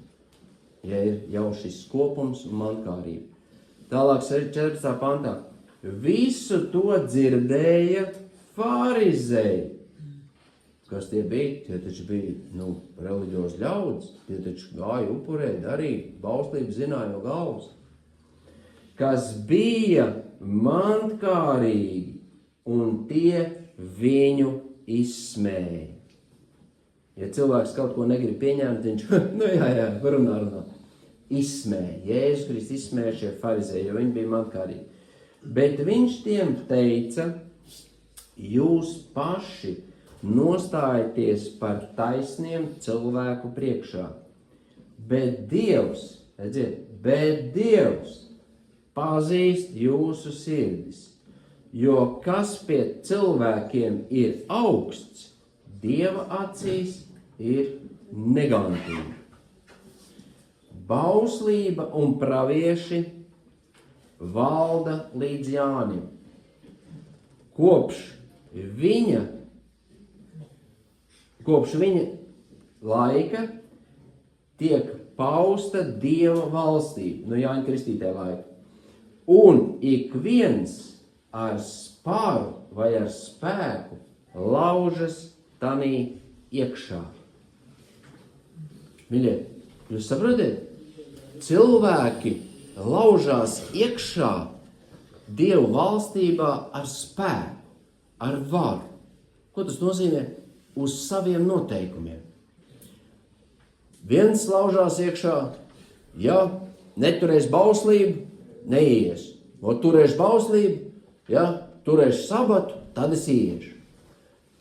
Ja ir jau šis skopums un mantkārība. Tālāk 14. pantā. Visu to dzirdēja farizēji. Kas tie bija? Tie taču bija, reliģiozi ļaudis. Tie taču gāja upurēt, darīja, bauslību zināja no galvas. Kas bija mantkārīgi, un tie viņu izsmēja. Ja cilvēks kaut ko negrib pieņemt, viņš, runā. Izsmēja. Jēzus Kristus izsmēja šie farizēji, jo viņi bija mantkārīgi. Bet viņš tiem teica, jūs paši nostājieties par taisniem cilvēku priekšā. Bet Dievs pazīst jūsu sirdis, jo kas pie cilvēkiem ir augsts, Dieva acīs ir negantība. Bauslība un pravieši valda līdz Jānim. Kopš kopš viņa laika tiek pausta Dieva valstība, no Jāņa Kristītāja laika. Un ik viens ar spāru vai ar spēku laužas tanī iekšā. Mīļie, jūs saprotiet? Cilvēki laužās iekšā Dievu valstībā ar spēku, ar varu. Ko tas nozīmē? Uz saviem noteikumiem. Viens laužās iekšā, ja neturēs bauslību, neies. O turēšu bauslību, ja turēšu sabatu, tad es iešu.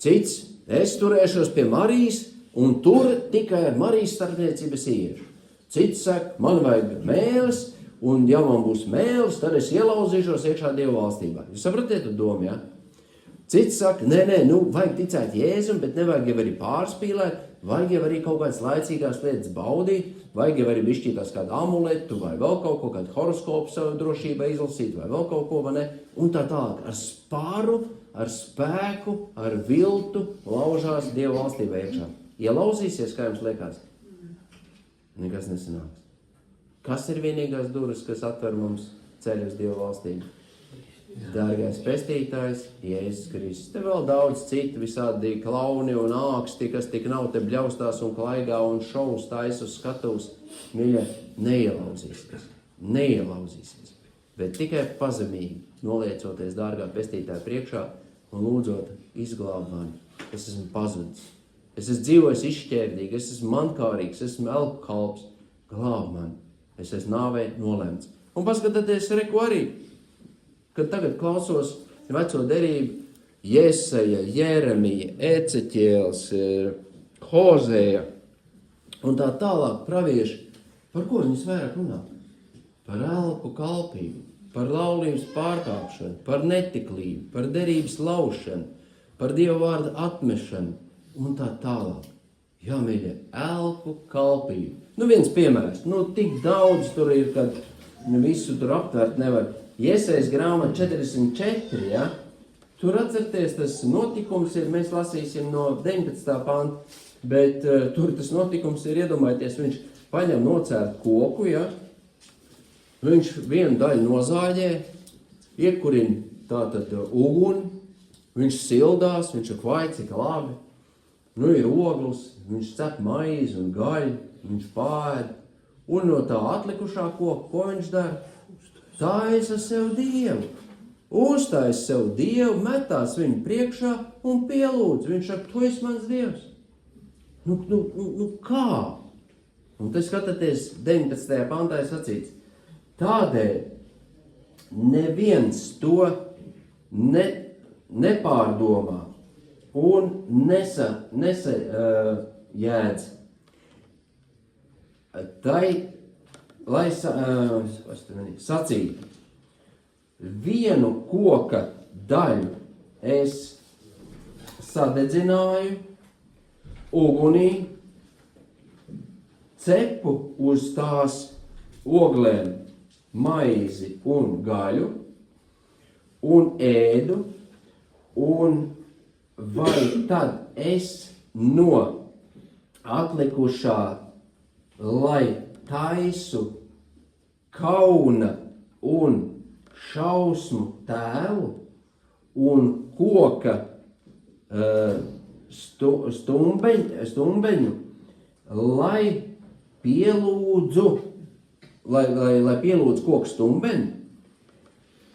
Cits, es turēšos pie Marijas, un tur tikai ar Marijas starpniecību es iešu. Cits saka, man vajag mēlis, un ja man būs mēlis, tad es ielauzīšos iekšā Dievu valstībā. Jūs sapratiet tu domu, ja? Cits saka, vajag ticēt Jēzum, bet nevajag jau arī pārspīlēt, vajag jau arī kaut kādas laicīgās lietas baudīt, vajag jau arī bišķītās kādu amuletu, vai vēl kaut ko, kādu horoskopu savu drošībai izlasīt, vai vēl kaut ko, vai ne? Un tā tālāk, ar spāru, ar spēku, ar viltu laužās Dievu valstībā iekšā. Ielauzīsies, kā jums liekas? Nekas nesanāks. Kas ir vienīgās durvis, kas atver mums ceļu uz Dievu valstību? Dārgais pestītājs, Jēzus Kristus. Te vēl daudz citu visādi klauni un āksti, kas tik nav te bļaustās un klaigā un šovus taisa uz skatuvs. Mīļie, neielauzīsies. Bet tikai pazemīgi noliecoties dārgā pestītāja priekšā un lūdzot izglāb mani. Es esmu pazudis. Es esmu dzīvojis izšķērdīgi, es esmu mankārīgs, es esmu elku kalps. Glāb mani. Es esmu nāvē nolemts. Un paskatieties, reku arī, kad tagad klausos veco derību, Jesaja, Jeremija, Eceķēls, Hozēja un tā tālāk pravieši, par ko viņus vairāk runā? Par elku kalpību, par laulības pārkāpšanu, par netiklību, par derības laušanu, par Dieva vārda atmešanu un tā tālāk. Jā, mīļie, elku kalpību. Viens piemērs, tik daudz tur ir, kad visu tur aptvert nevar. Jesajas grāmata 44, ja? Tur atcerieties, tas notikums ir, mēs lasīsim no 19. panta, bet tur tas notikums ir, iedomājieties, viņš paņem nocērt koku, ja? Viņš vienu daļu nozāģē, iekurina tātad uguni, viņš sildās, viņš ir vai cik labi, ir oglis, viņš cep maizi un gaļu, viņš pār, un no tā atlikušā koka, ko viņš dara? Taisa sev Dievu, uztaisa sev Dievu, metās viņu priekšā un pielūdz. Viņš saka, tu esi mans Dievs. Kā? Un te skatāties 19. pantā sacīts. Tādēļ neviens to nepārdomā un nesajēdz. Lai sacītu, vienu koka daļu es sadedzināju ugunī, cepu uz tās oglēm maizi un gaļu un ēdu, un vai tad es no atlikušā, lai taisu kauna un šausmu tēlu un koka stumbeņu, lai pielūdzu koku stumbeņu,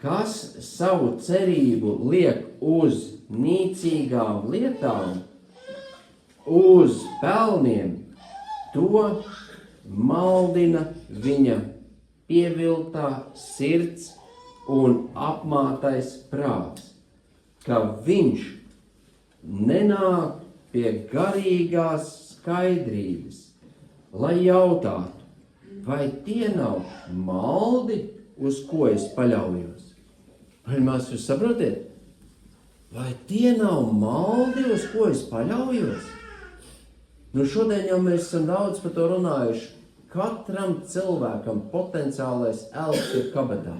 kas savu cerību liek uz nīcīgām lietām, uz pelniem, to maldina viņa pieviltā sirds un apmātais prāts, ka viņš nenāk pie garīgās skaidrības, lai jautātu, vai tie nav maldi, uz ko es paļaujos? Vai mēs jūs saprotiet? Vai tie nav maldi, uz ko es paļaujos? Šodien jau mēs esam daudz par to runājuši. Katram cilvēkam potenciālais elks ir kabatā.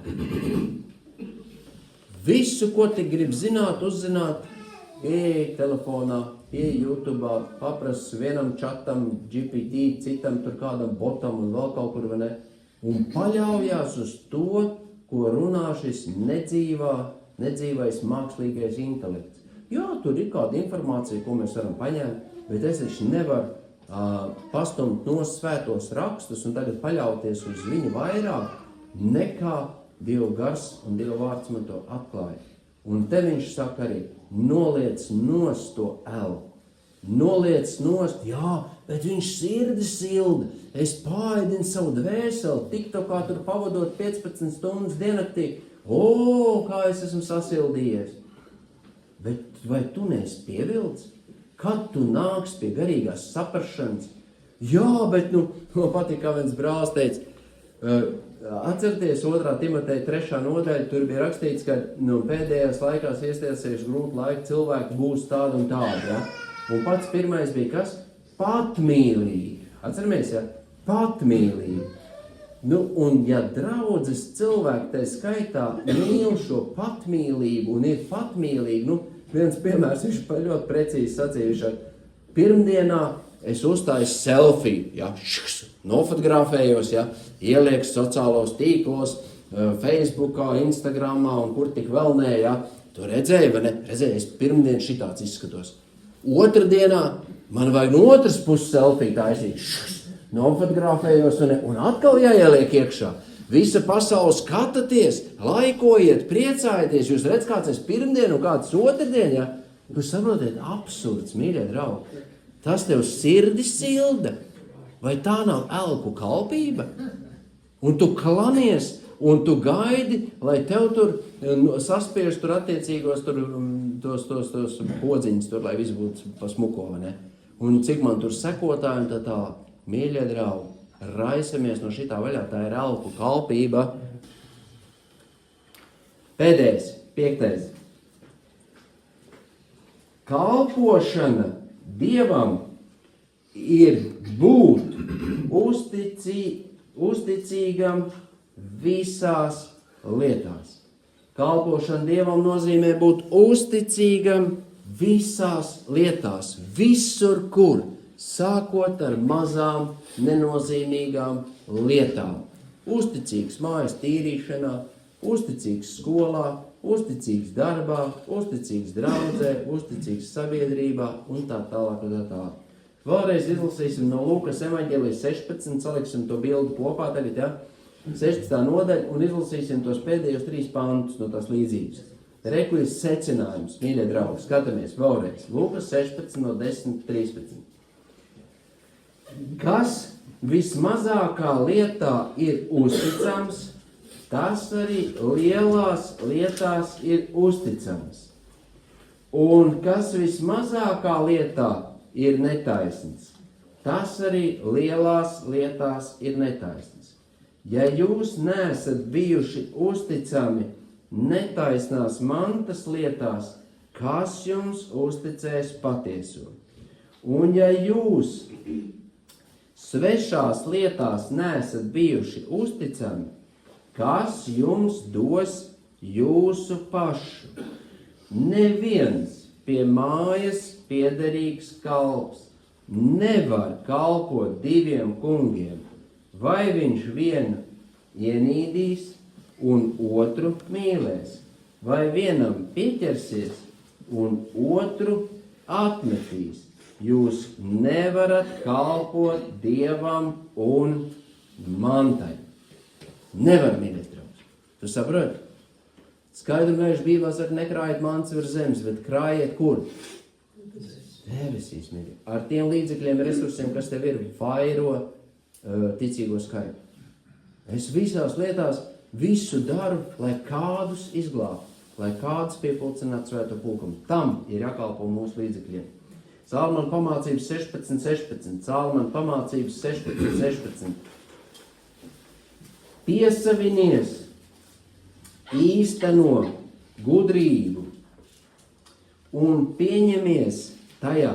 Visu, ko tik grib zināt, uzzināt, ieej telefonā, ieej YouTube, paprasti vienam čatam, GPT, citam tur kādam botam un vēl kaut kur, vai ne? Un paļaujās uz to, ko runā šis nedzīvais mākslīgais intelekts. Jā, tur ir kāda informācija, ko mēs varam paņemt, bet es taču nevaru pastumt no svētos rakstus un tagad paļauties uz viņu vairāk nekā Dieva gars un Dieva vārds man to atklāja. Un te viņš saka arī, noliec nost to elku. Noliec nost, jā, bet viņš sirdi silda. Es pāēdinu savu dvēseli, TikTokā tur pavadot 15 stundas diennaktī. Kā es esmu sasildījies. Bet vai tu neesi pievilds? Kad tu nāks pie garīgās saprašanas? Jā, bet man patīk, kā viens brālis teica, atcerieties 2. Timoteja 3. nodaļa, tur bija rakstīts, ka pēdējās laikās iestiesējuši grūti laiki cilvēki būs tādi un tādi, ja? Un pats pirmais bija kas? Patmīlīgi. Atceramies, ja? Patmīlīgi. Un ja draudzes cilvēki tai skaitā mīl šo patmīlību un ir patmīlīgi, viens piemērs viņš ļoti precīzi sacījuši. Pirmdienā es uztāju selfiju, ja, nofotografējos, ja, ielieku sociālos tīklos, Facebookā, Instagramā un kur tik vēl nē, ja. Tu redzēji, vai ne? Redzēji, es pirmdien šitāds izskatos. Otrdienā man vajag no otras puses selfiju taisīt, nofotografējos un atkal jāieliek iekšā. Visa pasaule skatāties, laikojiet, priecājieties. Jūs redz, kāds es pirmdien un kāds otrdien, ja? Jūs saprotiet, absurds, mīļie draugi. Tas tev sirdi silda. Vai tā nav elku kalpība? Un tu klanies, un tu gaidi, lai tev tur saspiež tur attiecīgos tos podziņus, tur, lai viss būtu pa smuko, vai ne? Un cik man tur sekotāji un tā, mīļie draugi. Raisamies no šitā vaļā, tā ir elku kalpība. Pēdējais, 5. Kalpošana Dievam ir būt uzticīgam visās lietās. Kalpošana Dievam nozīmē būt uzticīgam visās lietās, visur, kur. Sākot ar mazām, nenozīmīgām lietām. Uzticīgs mājas tīrīšanā, uzticīgs skolā, uzticīgs darbā, uzticīgs draudzē, uzticīgs sabiedrībā un tā tālāk un tā tālāk. Vēlreiz izlasīsim no Lūkas evaņģēlijas 16, saliksim to bildi kopā tagad, ja? 16. nodaļa un izlasīsim tos pēdējos 3 pantus no tās līdzības. Rekuļas secinājums, mīļie draugi, skatāmies vēlreiz. Lūkas 16 no 10-13. Kas vismazākā lietā ir uzticams, tas arī lielās lietās ir uzticams. Un kas vismazākā lietā ir netaisns, tas arī lielās lietās ir netaisns. Ja jūs neesat bijuši uzticami netaisnās mantas lietās, kas jums uzticēs patieso? Un ja jūs svešās lietās neesat bijuši uzticami, kas jums dos jūsu pašu? Neviens pie mājas piederīgs kalps nevar kalpot 2 kungiem, vai viņš vienu ienīdīs un otru mīlēs, vai vienam pieķersies un otru atmetīs. Jūs nevarat kalpot Dievam un mantai. Nevar, mīļais draugs. Tu saproti? Skaidru mēžu Bībelē saka, nekrājiet mantas virs zemes, bet krājiet kur? Debesīs, mīļie. Ar tiem līdzekļiem, resursiem, kas tev ir, vairo ticīgo skaitu. Es visās lietās visu daru, lai kādus izglābtu, lai kādus piepulcinātu svēto pulkumu. Tam ir jākalpo mūsu līdzekļiem. Salmanu pamācības 16.16. Salmanu pamācības 16.16. Piesavinies, īsteno gudrību un pieņemies tajā,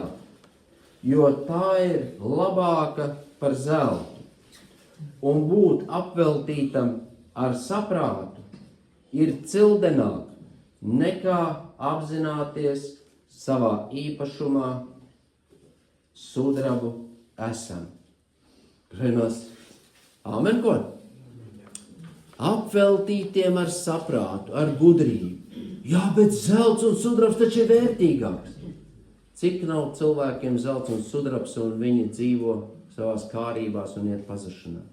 jo tā ir labāka par zeltu. Un būt apveltītam ar saprātu ir cildenāk nekā apzināties savā īpašumā sudrabu esam. Reinos, āmen, ko? Apveltītiem ar saprātu, ar gudrību. Jā, bet zelts un sudrabs taču ir vērtīgāks. Cik nav cilvēkiem zelts un sudrabs, un viņi dzīvo savās kārībās un iet pazušanā.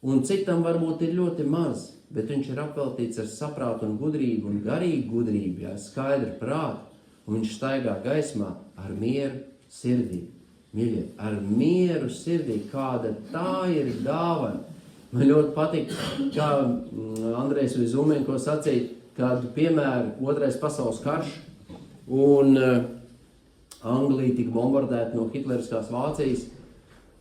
Un citam varbūt ir ļoti maz, bet viņš ir apveltīts ar saprātu un gudrību un garīgu gudrību, jā, skaidru prātu, un viņš staigā gaismā ar mieru sirdī. Mīļie, ar mieru sirdī, kāda tā ir dāvana. Man ļoti patīk, kā Andrejs Vizumenko sacīja, kādu piemēru 2. pasaules karš, un Anglija tika bombardēta no hitleriskās Vācijas,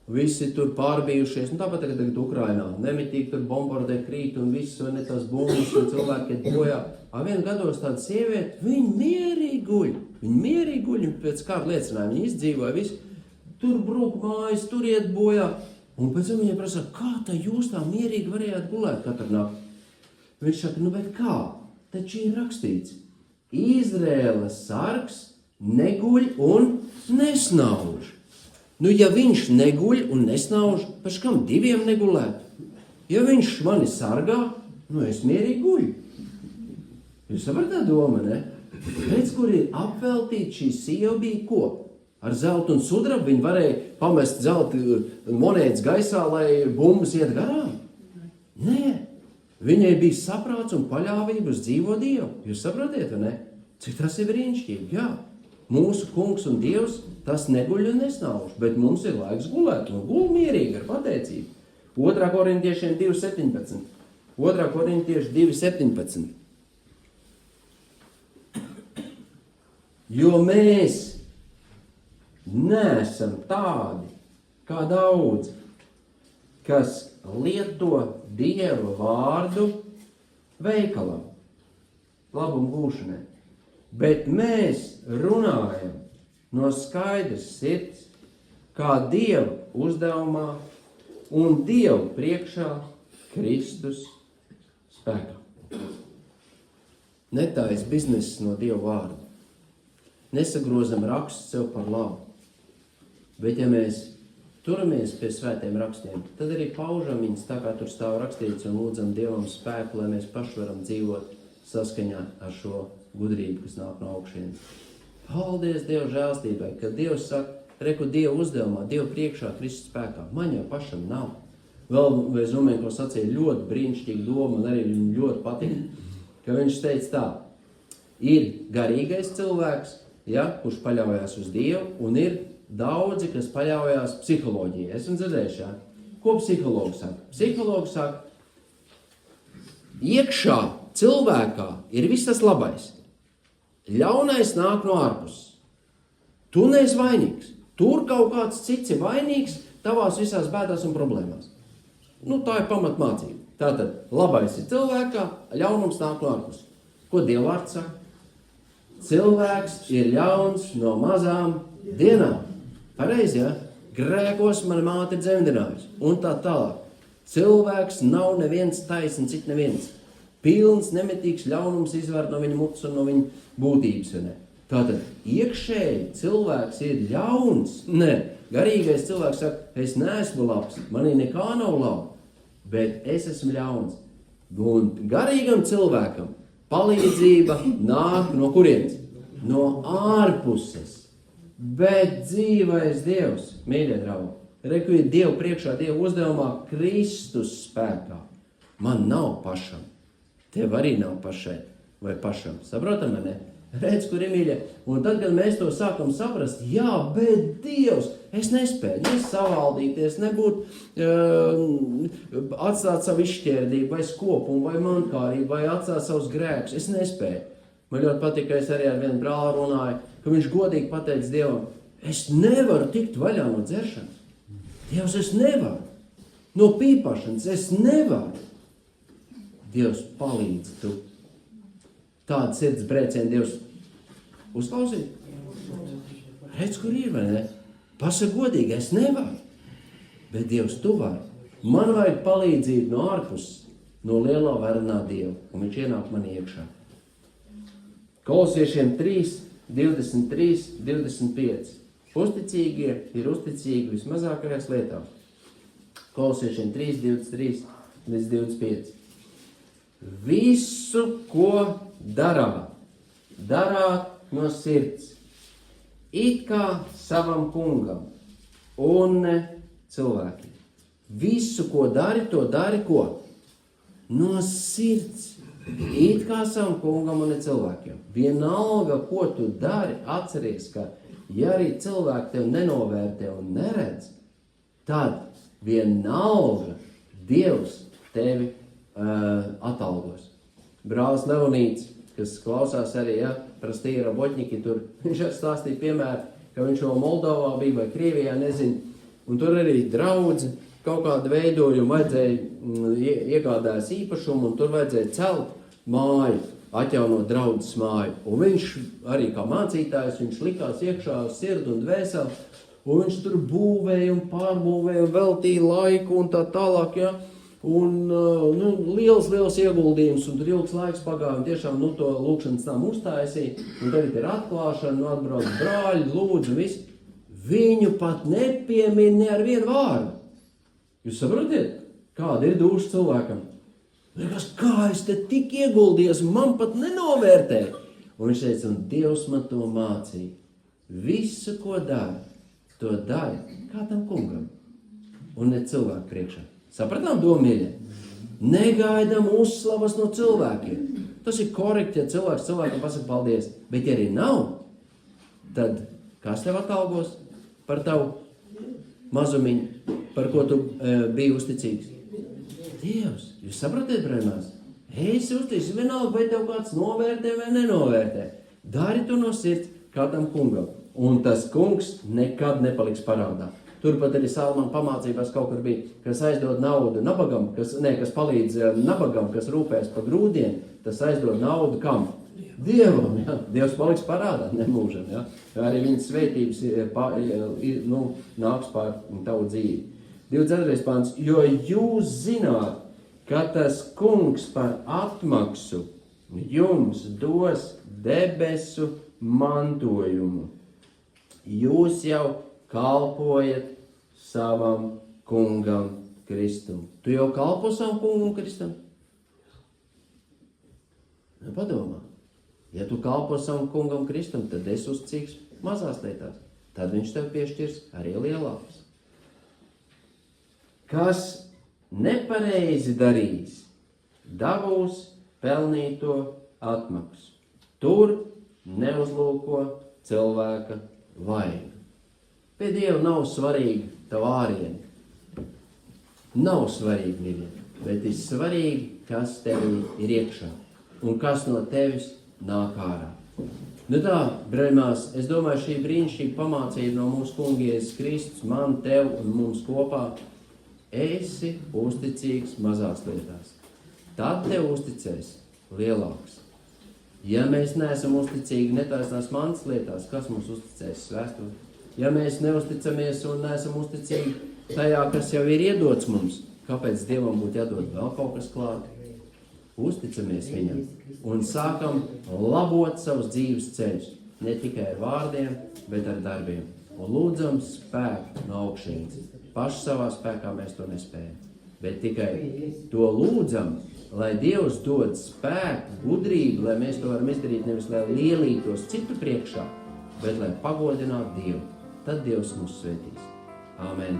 visi tur pārbijušies, tāpat arī tagad Ukrainā, nemitīgi tur bombardē krīt un viss, vai ne tās bumbas, un cilvēki iet bojā. Vienu gados tāda sieviete, viņa mierīgi guļ, un pēc kāda liecinājuma viņa izdzīvoja, visu, tur brūk mājas, tur iet bojā, un pēc tam viņai prasa, kā tā jūs tā mierīgi varējāt gulēt katru nakti? Viņš saka, bet kā? Taču ir rakstīts, Izraēlas sargs neguļ un nesnauž. Ja viņš neguļ un nesnauž, paš kam diviem negulētu? Ja viņš mani sargā, es mierīgi guļu. Jūs saprotat doma, ne? Redz, kur ir apveltīt šī sieva bija ko? Ar zeltu un sudrabu viņi varēja pamest zelta monētas gaisā, lai bumbas iet garām? Nē. Viņai bija saprāts un paļāvība uz dzīvo Dievu. Jūs saprotiet, vai ne? Cik tas ir brīnišķīgi, jā. Mūsu kungs un Dievs, tas neguļ un nesnauž, bet mums ir laiks gulēt un gul mierīgi ar pateicību. 2. Korintiešiem 2.17. 2. Korintieši 2.17. Jo mēs neesam tādi kā daudz, kas lieto Dieva vārdu veikalam, labumu gūšanai, bet mēs runājam no skaidras sirds, kā Dieva uzdevumā un Dievu priekšā Kristus spēkā. Netājas bizness no Dieva vārda. Nesagrozam rakstus sev par labu. Bet ja mēs turamies pie svētiem rakstiem, tad arī paužam viņus tā, kā tur stāv rakstīts, un lūdzam Dievam spēku, lai mēs paši varam dzīvot saskaņā ar šo gudrību, kas nāk no augšienes. Paldies Dievu žēlstībai, ka Dievs saka, reku Dievu uzdevumā, Dievu priekšā, Kristus spēkā. Man jau pašam nav. Vēl Zumenko sacīja ļoti brīnišķīgu domu, un arī viņam ļoti patīk, ka viņš teica tā, ir garīgais cilvēks, ja, kurš paļaujās uz Dievu, un ir daudzi, kas paļaujās psiholoģijai. Esmu dzirdējuši, ja? Ko psihologs saka? Psihologs saka, iekšā cilvēkā ir viss tas labais. Ļaunais nāk no ārpuses. Tu neesi vainīgs. Tur kaut kāds cits ir vainīgs tavās visās bēdās un problēmās. Tā ir pamatmācība. Tātad labais ir cilvēkā, ļaunums nāk no ārpuses. Ko Dievvārds saka? Cilvēks ir ļauns no mazām dienām. Pareizi, ja? Grēkos mana māte ir dzemdinājusi. Un tā tālāk. Cilvēks nav neviens taisns, cik neviens. Pilns, nemitīgs ļaunums izvērt no viņa mutes un no viņa būtības. Ne? Tātad iekšēji cilvēks ir ļauns. Nē, garīgais cilvēks saka, es neesmu labs, manī nekā nav laba, bet es esmu ļauns. Un garīgam cilvēkam palīdzība nāk no kurienes? No ārpuses. Bet dzīvais Dievs, mīļie draugi, reku ir Dievu priekšā, Dievu uzdevumā Kristus spēkā. Man nav pašam. Tev arī nav pašai vai pašam. Saprotam, ne? Redz, kur ir mīļie. Un tad, kad mēs to sākam saprast, jā, bet Dievs, es nespēju, savaldīties, nebūt, atstāt savu izšķērdību, vai skopumu, vai mankārību, vai atstāt savus grēkus. Es nespēju. Man ļoti patīk, ka es arī ar vienu brāli runāju, ka viņš godīgi pateica Dievam, es nevaru tikt vaļā no dzeršanas. Dievs, es nevaru. No pīpāšanas es nevaru. Dievs palīdz tu. Tāda sirds brēcienu Dievs uzklausīt. Redz, kur ir, vai ne? Pasaka godīgi, es nevaru. Bet Dievs, tu vari. Man vajag palīdzību no ārpuses, no lielā varenā Dieva, un viņš ienāk man iekšā. Kolosiešiem 3, 23, 25. Uzticīgie ir uzticīgi vismazākajās lietās. Kolosiešiem 3, 23 līdz 25. Visu, ko darāt no sirds, it kā savam kungam un ne cilvēkiem. Visu, ko dari, to dari ko? No sirds. It kā savam kungam un ne cilvēkiem. Vienalga, ko tu dari, atceries, ka ja arī cilvēki tev nenovērtē un neredz, tad vienalga Dievs tevi atalgos. Brālis Leonīts, kas klausās arī, par Stīra Boķņiki, tur viņš stāstīja piemēru, ka viņš jau Moldovā bija vai Krievijā, nezinu, un tur arī draudzi kaut kādu veidojumu vajadzēja iegādājas īpašumu, un tur vajadzēja celt māju, atjaunot draudzes māju. Un viņš arī kā mācītājs, viņš likās iekšā sirdi un dvēseli, un viņš tur būvēja un pārbūvēja un veltīja laiku un tā tālāk, ja. Un liels ieguldījums, un tur ilgs laiks pagāja, un tiešām to lūkšanas namu uztaisīja, un tagad ir atklāšana, atbrauc brāļi, lūdzu, viss. Viņu pat nepiemin ar vienu vārdu. Jūs saprotiet, kāda ir duša cilvēkam? Liekas, kā es te tik ieguldījos, man pat nenovērtē. Un viņš teica, un Dievs man to mācīja. Visu, ko dari, to dari kādam kungam, un ne cilvēku priekšā. Sapratām, domīļie? Negaidām uzslavas no cilvēkiem. Tas ir korekti, ja cilvēkam pasaka paldies. Bet ja arī nav, tad kas tev atalgos par tavu mazumiņu, par ko tu biji uzticīgs? Dievs, jūs sapratiet, brēmās? Esi uzticīgs, vienalga, vai tev kāds novērtē vai nenovērtē. Dari to no sirds kādam kungam. Un tas kungs nekad nepaliks parādā. Turpat arī Salmana pamācībās kaut kur bija, kas aizdod naudu nabagam, kas palīdz nabagam, kas rūpēs par grūdiem, tas aizdod naudu kam? Dievam, ja? Dievs paliks parādā, nemūžam, ja? Arī viņas svētības nāks pār tavu dzīvi. 24. pāns, jo jūs zināt, ka tas kungs par atmaksu jums dos debesu mantojumu. Jūs jau kalpojat savam kungam Kristum. Tu jau kalpo savam kungam Kristum? Padomā. Ja tu kalpo savam kungam Kristum, tad esi uzticīgs mazās lietās. Tad viņš tev piešķirs arī lielākas. Kas nepareizi darīs, dabūs pelnīto atmaksu. Tur neuzlūko cilvēka vaigu. Pie Dieva nav svarīgi tava ārieni. Nav svarīgi, mīļie, bet ir svarīgi, kas tev ir iekšā un kas no tevis nāk ārā. Tā, brēmās, es domāju, šī brīnišķīga pamācība no mūsu kunga Jēzus Kristus, man, tev un mums kopā. Esi uzticīgs mazās lietās. Tad tev uzticēs lielāks. Ja mēs neesam uzticīgi netaisnās manas lietās, kas mums uzticēs svēstuli? Ja mēs neusticamies un neesam uzticīgi tajā, kas jau ir iedots mums, kāpēc Dievam būtu jādod vēl kaut kas klāt? Uzticamies viņam un sākam labot savus dzīves ceļus, ne tikai ar vārdiem, bet ar darbiem. Un lūdzam spēku no augšienes. Paši savā spēkā mēs to nespējam, bet tikai to lūdzam, lai Dievs dod spēku, gudrību, lai mēs to varam izdarīt nevis, lai lielītos citu priekšā, bet lai pagodinātu Dievu. Tad Dievs mūs svētīs. Āmen.